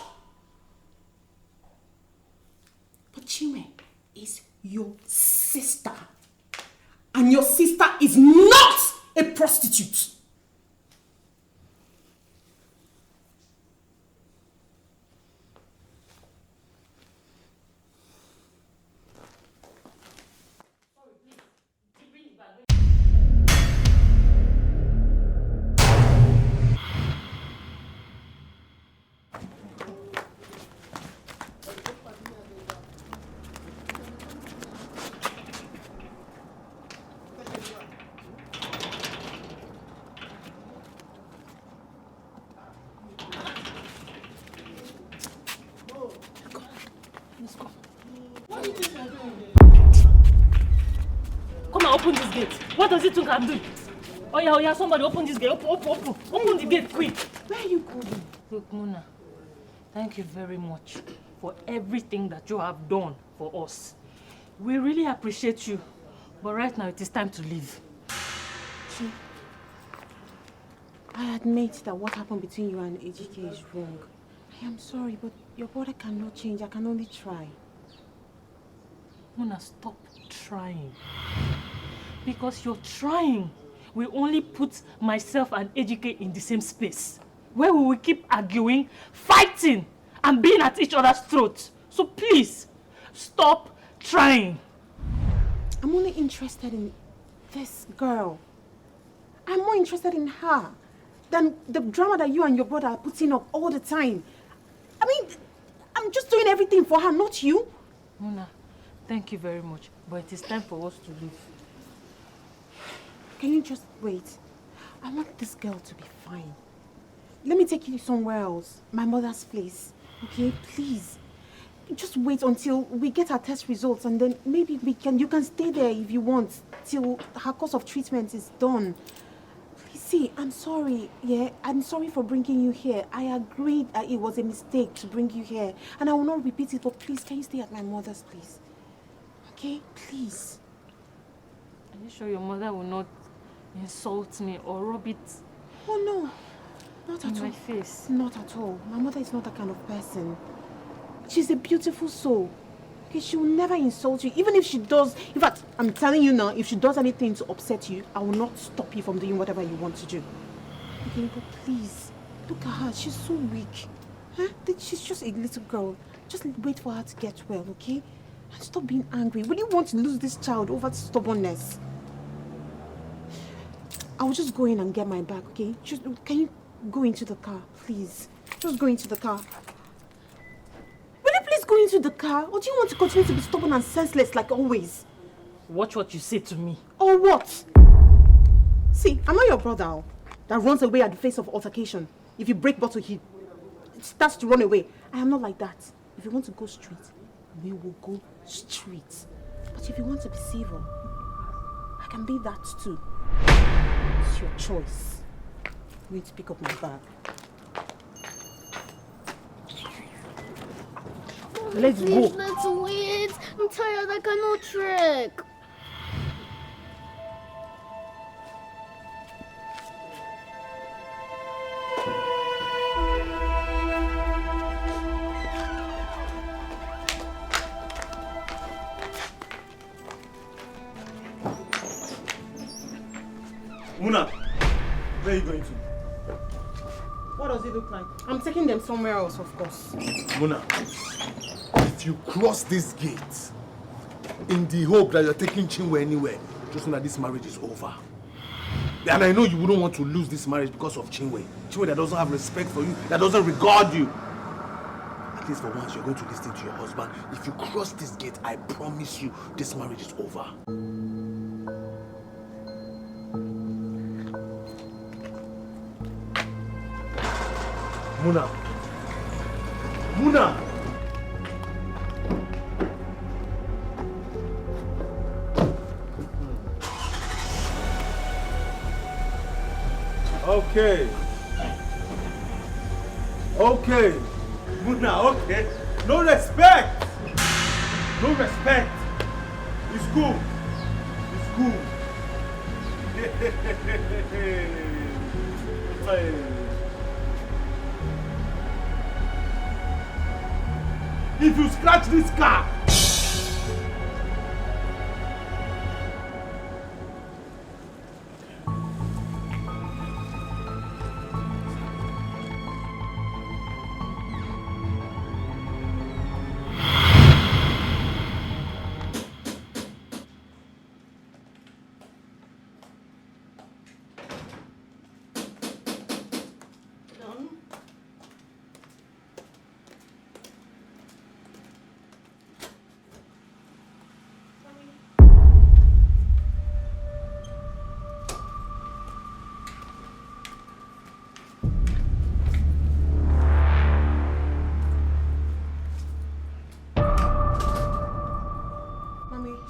But Chinwe is your sister. And your sister is not a prostitute. Open this gate. What does it think I'm doing? Oh yeah, somebody open this gate. Open the gate quick. Where are you going? Look, Muna, thank you very much for everything that you have done for us. We really appreciate you. But right now, it is time to leave. See, I admit that what happened between you and Ejike is wrong. I am sorry, but your brother cannot change. I can only try. Muna, stop trying. Because you're trying will only put myself and Ejike in the same space, where we will keep arguing, fighting, and being at each other's throats. So please, stop trying. I'm only interested in this girl. I'm more interested in her than the drama that you and your brother are putting up all the time. I mean, I'm just doing everything for her, not you. Muna, thank you very much, but it is time for us to leave. Can you just wait? I want this girl to be fine. Let me take you somewhere else. My mother's place. Okay, please. Just wait until we get our test results and then maybe you can stay there if you want till her course of treatment is done. Please, see, I'm sorry. Yeah, I'm sorry for bringing you here. I agreed that it was a mistake to bring you here and I will not repeat it, but please, can you stay at my mother's place? Okay, please. Are you sure your mother will not insult me or rub it? Oh no, not at all. In my face. Not at all. My mother is not that kind of person. She's a beautiful soul. Okay, she will never insult you. Even if she does, in fact, I'm telling you now, if she does anything to upset you, I will not stop you from doing whatever you want to do. Okay, but please, look at her. She's so weak. Huh? She's just a little girl. Just wait for her to get well, okay? And stop being angry. Would you want to lose this child over stubbornness? I will just go in and get my bag, okay? Just, can you go into the car, please? Just go into the car. Will you please go into the car? Or do you want to continue to be stubborn and senseless like always? Watch what you say to me. Or what? See, I'm not your brother that runs away at the face of altercation. If you break bottle, he starts to run away. I am not like that. If you want to go straight, we will go straight. But if you want to be civil, I can be that too. It's your choice. I'm going to pick up my bag. Let's Please, go. let's wait. I'm tired. I cannot trek. Muna, where are you going to? What does it look like? I'm taking them somewhere else, of course. Muna, if you cross this gate in the hope that you're taking Chinwe anywhere, just know that this marriage is over. And I know you wouldn't want to lose this marriage because of Chinwe. Chinwe that doesn't have respect for you, that doesn't regard you. At least for once, you're going to listen to your husband. If you cross this gate, I promise you, this marriage is over. Muna. Muna! Okay. Okay. Muna, okay. No respect. No respect. It's cool. It's cool. Hey. If you scratch this car,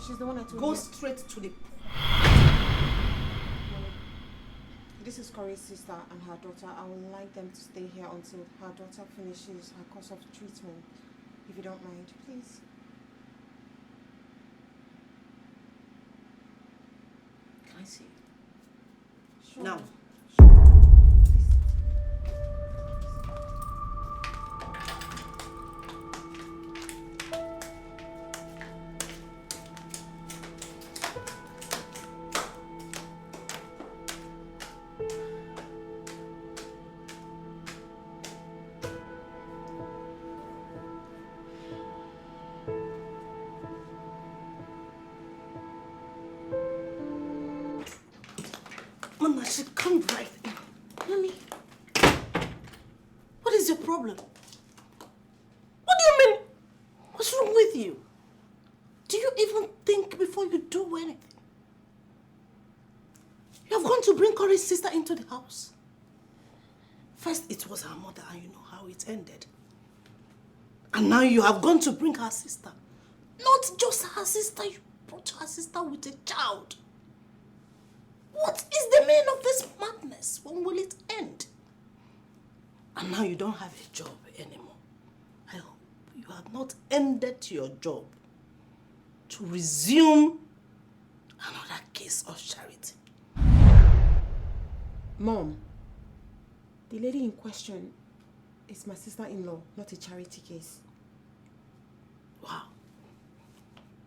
She's the one I told Go you. straight to the... This is Corey's sister and her daughter. I would like them to stay here until her daughter finishes her course of treatment. If you don't mind, please. Can I see it? Sure. Now. Mama, she come right in. Mommy, what is your problem? What do you mean? What's wrong with you? Do you even think before you do anything? You have gone to bring Corey's sister into the house. First, it was her mother, and you know how it ended. And now you have gone to bring her sister. Not just her sister, you brought her sister with a child. What is the meaning of this madness? When will it end? And now you don't have a job anymore. I hope you have not ended your job to resume another case of charity. Mom, the lady in question is my sister-in-law, not a charity case. Wow.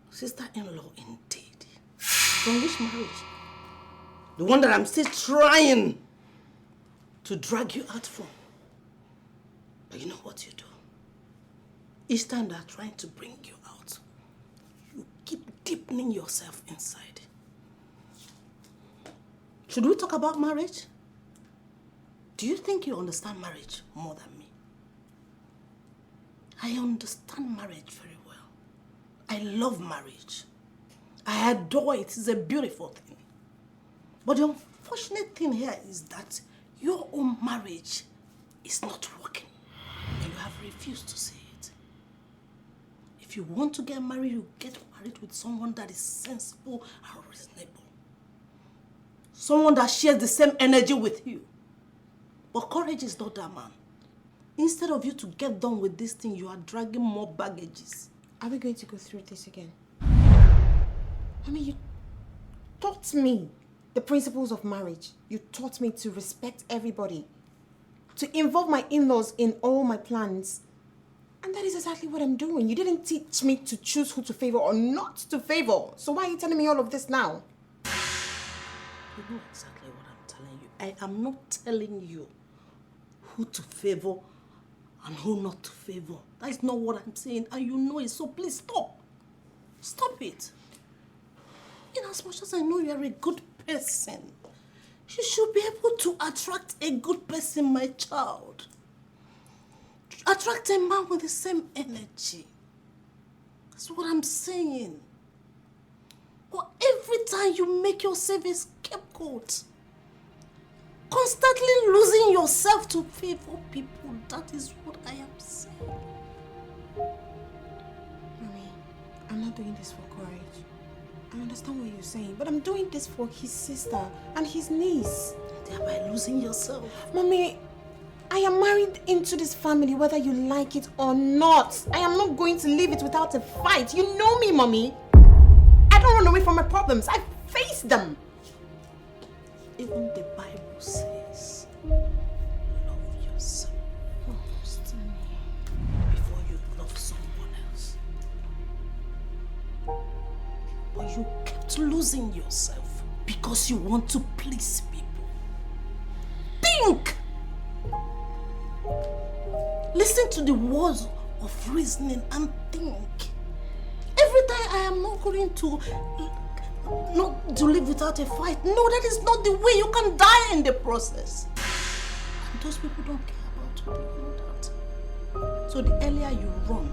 Sister-in-law indeed. From which marriage? The one that I'm still trying to drag you out from. But you know what you do? Each time they're trying to bring you out, you keep deepening yourself inside. Should we talk about marriage? Do you think you understand marriage more than me? I understand marriage very well. I love marriage. I adore it. It's a beautiful thing. But the unfortunate thing here is that your own marriage is not working. And you have refused to say it. If you want to get married, you get married with someone that is sensible and reasonable. Someone that shares the same energy with you. But courage is not that man. Instead of you to get done with this thing, you are dragging more baggages. Are we going to go through this again? I mean, you taught me the principles of marriage. You taught me to respect everybody, to involve my in-laws in all my plans. And that is exactly what I'm doing. You didn't teach me to choose who to favor or not to favor. So why are you telling me all of this now? You know exactly what I'm I am not telling you who to favor and who not to favor. That is not what I'm saying, and you know it, so please stop. Stop it. In as much as I know you are a good person, you should be able to attract a good person, my child. Attract a man with the same energy. That's what I'm saying. But every time you make yourself a scapegoat, constantly losing yourself to favor people, that is what I am saying. Mommy, I'm not doing this for courage. I understand what you're saying, but I'm doing this for his sister and his niece. Thereby losing yourself. Mommy, I am married into this family whether you like it or not. I am not going to leave it without a fight. You know me, Mommy. I don't run away from my problems. I face them. Even the Bible says, love yourself first before you love someone else. But you kept losing yourself because you want to please people. Think! Listen to the words of reasoning and think. Every time I am not going to live without a fight. No, that is not the way. You can die in the process. And those people don't care about you. They know that. So the earlier you run,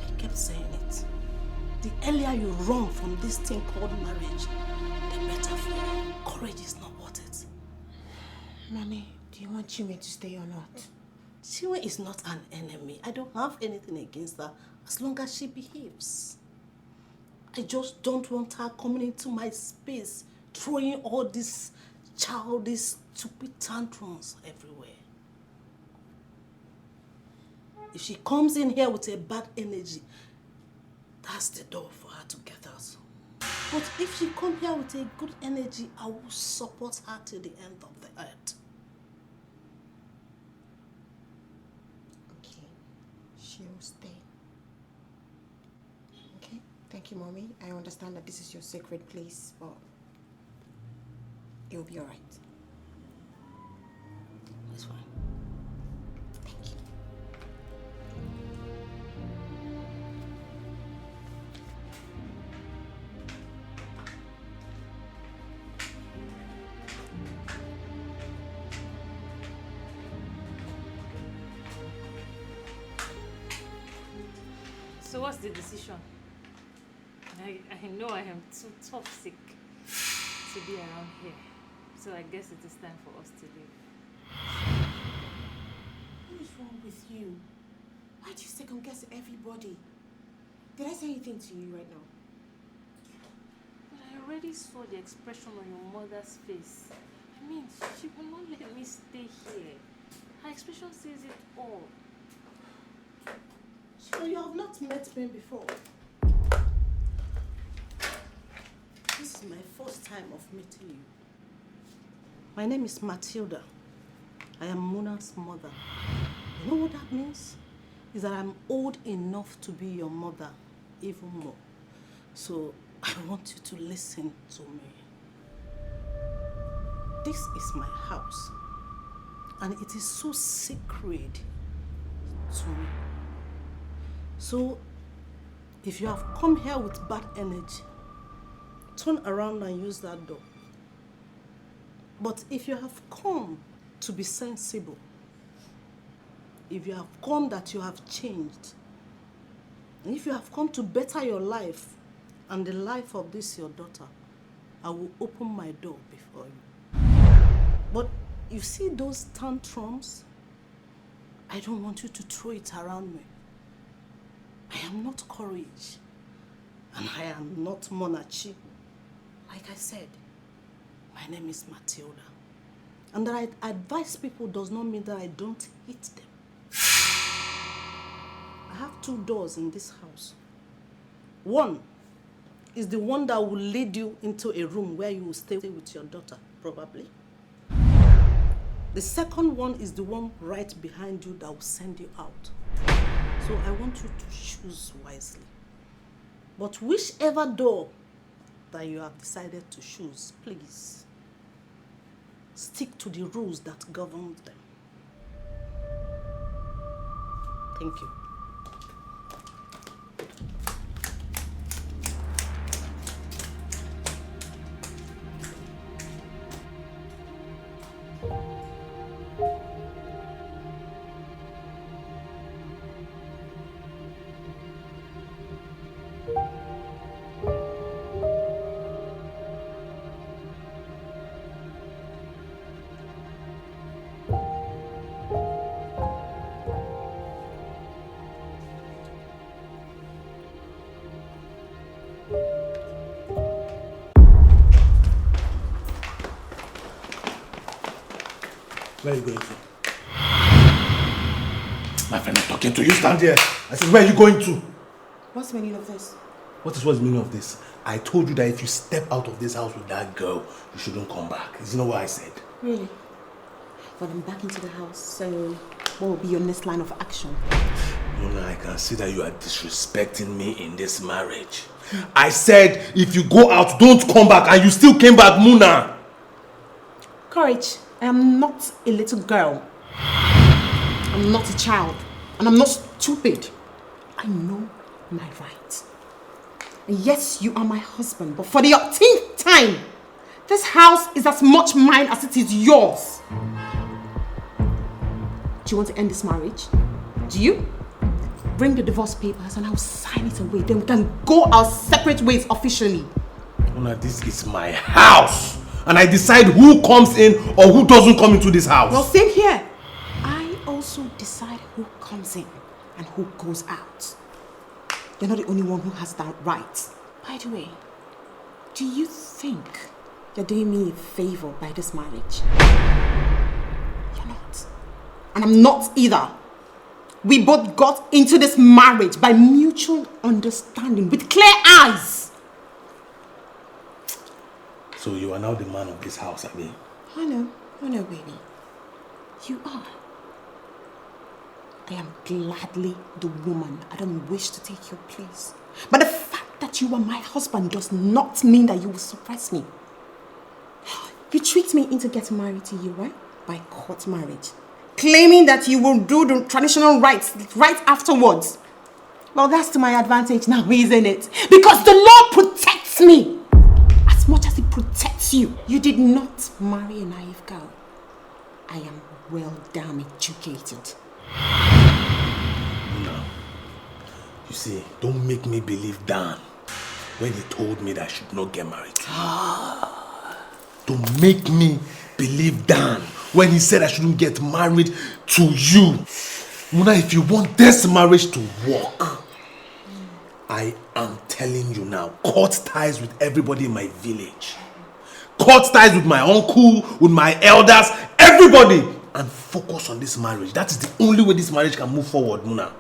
I kept saying it, the earlier you run from this thing called marriage, the better for you. Courage is not worth it. Mommy, do you want Chinwe to stay or not? Chinwe is not an enemy. I don't have anything against her as long as she behaves. I just don't want her coming into my space, throwing all these childish, stupid tantrums everywhere. If she comes in here with a bad energy, that's the door for her to get out. But if she comes here with a good energy, I will support her till the end of the earth. Okay, she'll stay. Okay, thank you, Mommy. I understand that this is your sacred place, but it'll be all right. That's fine. Thank you. So what's the decision? I know I am too toxic to be around here. So I guess it is time for us to leave. What is wrong with you? Why do you second guess everybody? Did I say anything to you right now? But I already saw the expression on your mother's face. I mean, she will not let me stay here. Her expression says it all. So you have not met me before. This is my first time of meeting you. My name is Matilda. I am Muna's mother. You know what that means? Is that I'm old enough to be your mother, even more. So I want you to listen to me. This is my house, and it is so sacred to me. So if you have come here with bad energy, turn around and use that door. But if you have come to be sensible, if you have come that you have changed, and if you have come to better your life and the life of this your daughter, I will open my door before you. But you see those tantrums? I don't want you to throw it around me. I am not courage, and I am not Monachi. Like I said, my name is Matilda. And that I advise people does not mean that I don't hit them. I have 2 doors in this house. One is the one that will lead you into a room where you will stay with your daughter, probably. The second one is the one right behind you that will send you out. So I want you to choose wisely. But whichever door that you have decided to choose, please, stick to the rules that govern them. Thank you. Where are you going to? My friend, I'm talking to you. Stand there. I said, where are you going to? What's the meaning of this? What's the meaning of this? I told you that if you step out of this house with that girl, you shouldn't come back. Isn't that what I said? Really? Well, I'm back into the house, so what will be your next line of action? Muna, I can see that you are disrespecting me in this marriage. I said, if you go out, don't come back, and you still came back, Muna. Courage, I am not a little girl. I'm not a child, and I'm not stupid. I know my rights. And yes, you are my husband, but for the 10th time, this house is as much mine as it is yours. Do you want to end this marriage? Do you? Bring the divorce papers and I'll sign it away. Then we can go our separate ways officially. Muna, this is my house. And I decide who comes in or who doesn't come into this house. Well, same here. I also decide who comes in and who goes out. You're not the only one who has that right. By the way, do you think you're doing me a favor by this marriage? You're not. And I'm not either. We both got into this marriage by mutual understanding with clear eyes. So you are now the man of this house, Abi? I know, baby. You are. I am gladly the woman. I don't wish to take your place. But the fact that you are my husband does not mean that you will suppress me. You tricked me into getting married to you, right? By court marriage. Claiming that you will do the traditional rites right afterwards. Well, that's to my advantage now, isn't it? Because the law protects me as much as it protects you. You did not marry a naive girl. I am well damn educated. No. You see, don't make me believe Dan when he told me that I should not get married to you. Don't make me believe Dan when he said I shouldn't get married to you. Muna, if you want this marriage to work, I am telling you now, cut ties with everybody in my village. Cut ties with my uncle, with my elders, everybody, and focus on this marriage. That is the only way this marriage can move forward, Muna.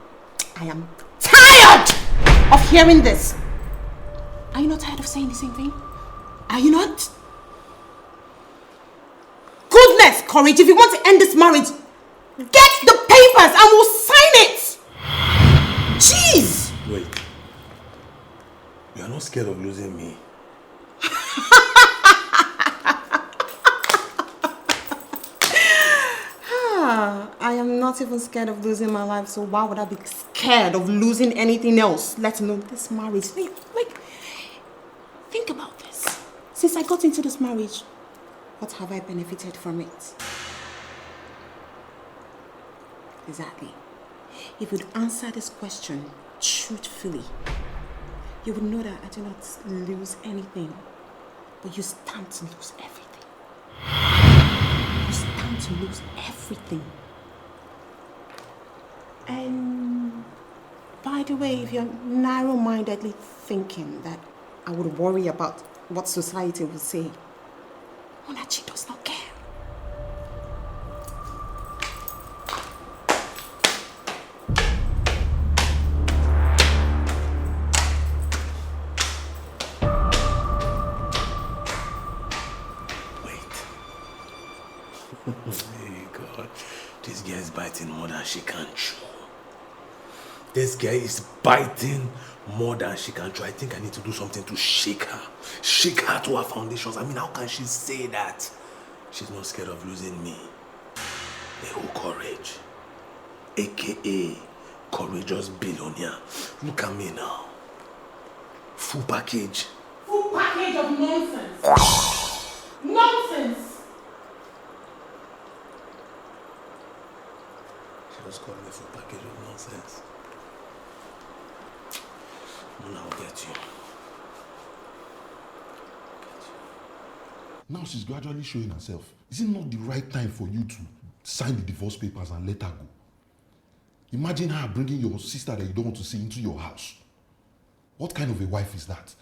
I am tired of hearing this. Are you not tired of saying the same thing? Are you not? Goodness, courage, if you want to end this marriage, get the papers and we'll sign it. Jeez. Wait. You are not scared of losing me? I am not even scared of losing my life, so why would I be scared of losing anything else, let alone this marriage? Like, think about this. Since I got into this marriage, what have I benefited from it? Exactly. If you'd answer this question truthfully, you would know that I do not lose anything, but you stand to lose everything. You stand to lose everything. And by the way, if you're narrow-mindedly thinking that I would worry about what society will say, Munachi does not care. Hey God, this girl is biting more than she can chew. This girl is biting more than she can chew. I think I need to do something to shake her. Shake her to her foundations. I mean, how can she say that? She's not scared of losing me. A whole courage. AKA courageous billionaire. Look at me now. Full package. Full package of nonsense. Nonsense. She just called me full package of nonsense. Mona will get you. Now she's gradually showing herself. Is it not the right time for you to sign the divorce papers and let her go? Imagine her bringing your sister that you don't want to see into your house. What kind of a wife is that?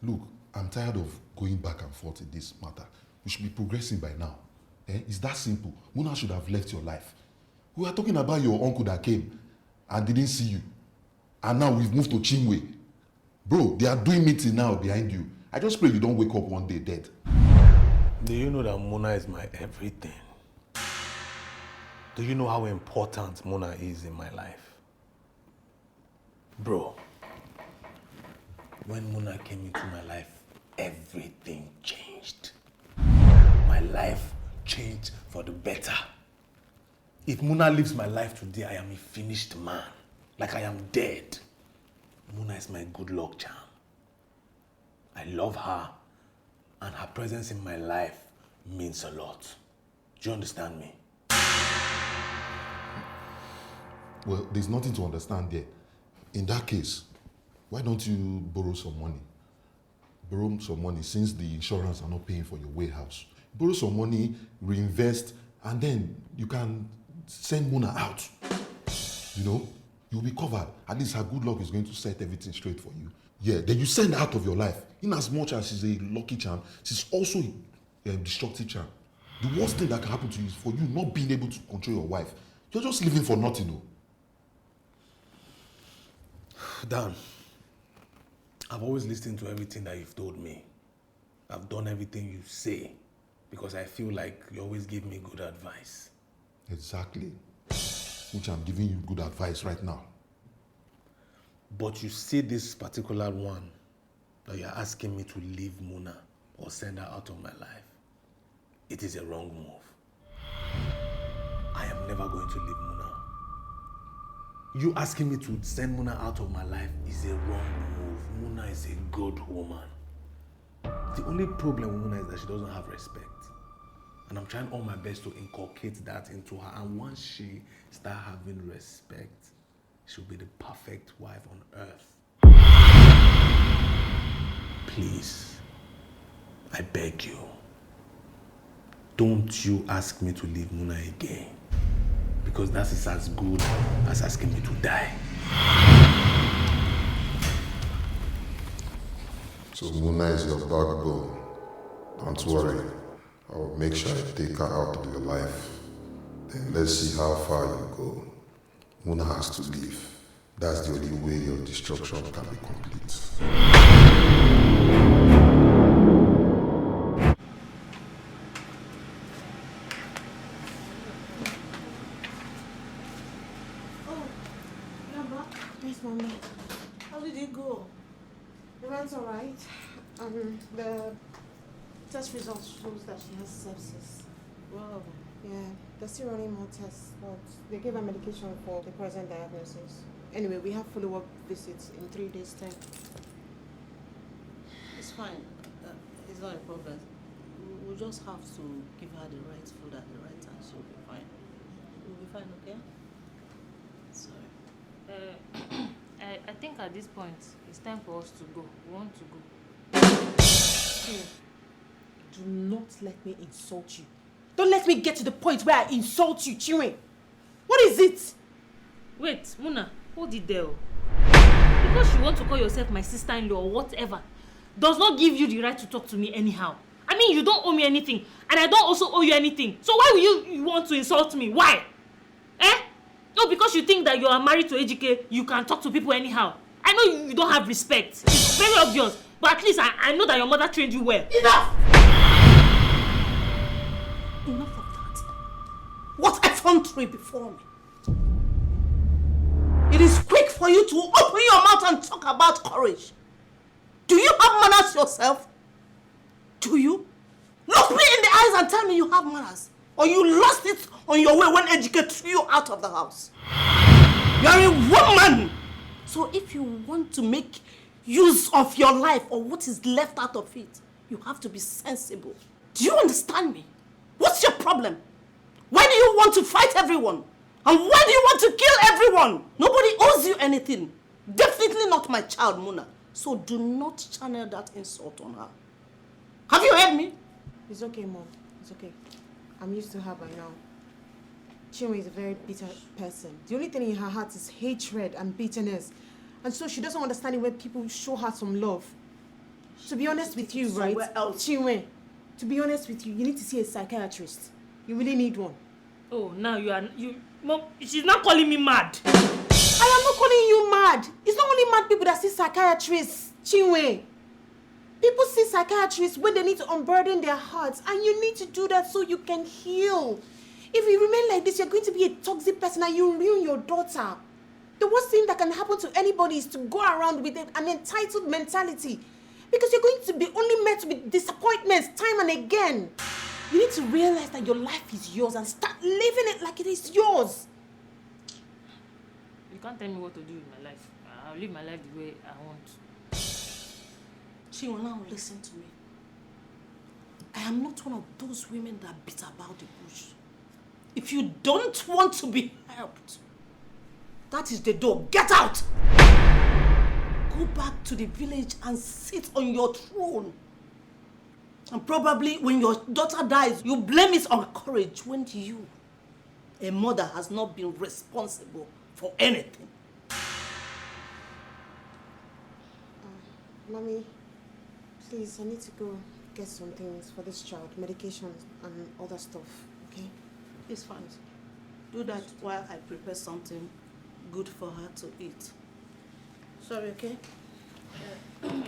Look, I'm tired of going back and forth in this matter. We should be progressing by now. It's that simple. Mona should have left your life. We are talking about your uncle that came and didn't see you. And now we've moved to Chinwe. Bro, they are doing meeting now behind you. I just pray you don't wake up one day dead. Do you know that Mona is my everything? Do you know how important Mona is in my life? Bro, when Mona came into my life, everything changed. My life changed for the better. If Mona lives my life today, I am a finished man. Like I am dead. Mona is my good luck charm. I love her, and her presence in my life means a lot. Do you understand me? Well, there's nothing to understand there. In that case, why don't you borrow some money? Borrow some money since the insurance are not paying for your warehouse. Borrow some money, reinvest, and then you can send Mona out. You know, you'll be covered. At least her good luck is going to set everything straight for you. Yeah, then you send her out of your life. In as much as she's a lucky charm, she's also a destructive charm. The worst thing that can happen to you is for you not being able to control your wife. You're just living for nothing, though. Dan, I've always listened to everything that you've told me. I've done everything you say because I feel like you always give me good advice. Exactly. Which I'm giving you good advice right now. But you see this particular one that you're asking me to leave Mona or send her out of my life. It is a wrong move. I am never going to leave Mona. You asking me to send Mona out of my life is a wrong move. Mona is a good woman. The only problem with Mona is that she doesn't have respect. And I'm trying all my best to inculcate that into her. And once she starts having respect, she'll be the perfect wife on earth. Please, I beg you, don't you ask me to leave Mona again. Because that is as good as asking me to die. So Mona is your backbone. Don't worry. I will make sure I take her out of your life. Then let's see how far you go. Mona has to leave. That's the only way your destruction can be complete. Yes, Mommy. How did it go? It went alright. The test results shows that she has sepsis. Wow. Yeah, they're still running more tests, but they gave her medication for the present diagnosis. Anyway, we have follow-up visits in 3 days' time. It's fine. It's not a problem. We'll just have to give her the right food at the right time. She'll be fine. We'll be fine, okay? Sorry. I think at this point, it's time for us to go. We want to go. Do not let me insult you. Don't let me get to the point where I insult you, Chinwe. What is it? Wait, Mona, hold it there. Because you want to call yourself my sister-in-law or whatever, does not give you the right to talk to me anyhow. I mean, you don't owe me anything, and I don't also owe you anything. So why will you want to insult me? Why? No, because you think that you are married to AGK, you can talk to people anyhow. I know you don't have respect. It's very obvious. But at least I know that your mother trained you well. Enough! Enough of that. What effrontery before me. It is quick for you to open your mouth and talk about courage. Do you have manners yourself? Do you? Look me in the eyes and tell me you have manners. Or you lost it on your way when Ejike threw you out of the house. You are a woman. So if you want to make use of your life or what is left out of it, you have to be sensible. Do you understand me? What's your problem? Why do you want to fight everyone? And why do you want to kill everyone? Nobody owes you anything. Definitely not my child, Muna. So do not channel that insult on her. Have you heard me? It's okay, Mom. It's okay. I'm used to her by now. Chinwe is a very bitter person. The only thing in her heart is hatred and bitterness. And so she doesn't understand it when people show her some love. To be honest with you, right? Chinwe, to be honest with you, you need to see a psychiatrist. You really need one. Oh, now Mom, she's not calling me mad. I am not calling you mad. It's not only mad people that see psychiatrists, Chinwe. People see psychiatrists when they need to unburden their hearts, and you need to do that so you can heal. If you remain like this, you're going to be a toxic person and you ruin your daughter. The worst thing that can happen to anybody is to go around with an entitled mentality, because you're going to be only met with disappointments time and again. You need to realize that your life is yours and start living it like it is yours. You can't tell me what to do with my life. I'll live my life the way I want. She will now listen to me. I am not one of those women that beat about the bush. If you don't want to be helped, that is the door. Get out! Go back to the village and sit on your throne. And probably when your daughter dies, you blame it on courage when you, a mother, has not been responsible for anything. Mommy, please, I need to go get some things for this child, medications and other stuff, okay? It's fine. Do that while I prepare something good for her to eat. Sorry, okay? Come on,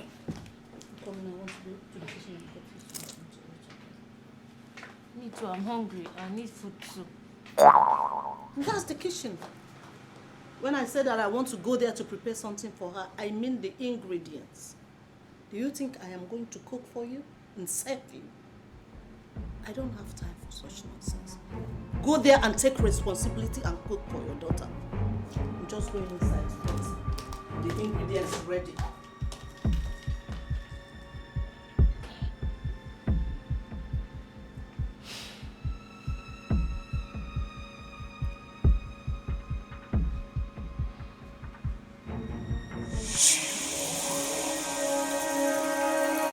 I want to go to the kitchen and get this food to eat. Me too, I'm hungry. I need food too. That's the kitchen. When I said that I want to go there to prepare something for her, I mean the ingredients. Do you think I am going to cook for you and serve you? I don't have time for such nonsense. Go there and take responsibility and cook for your daughter. I'm just going inside to get the ingredients ready.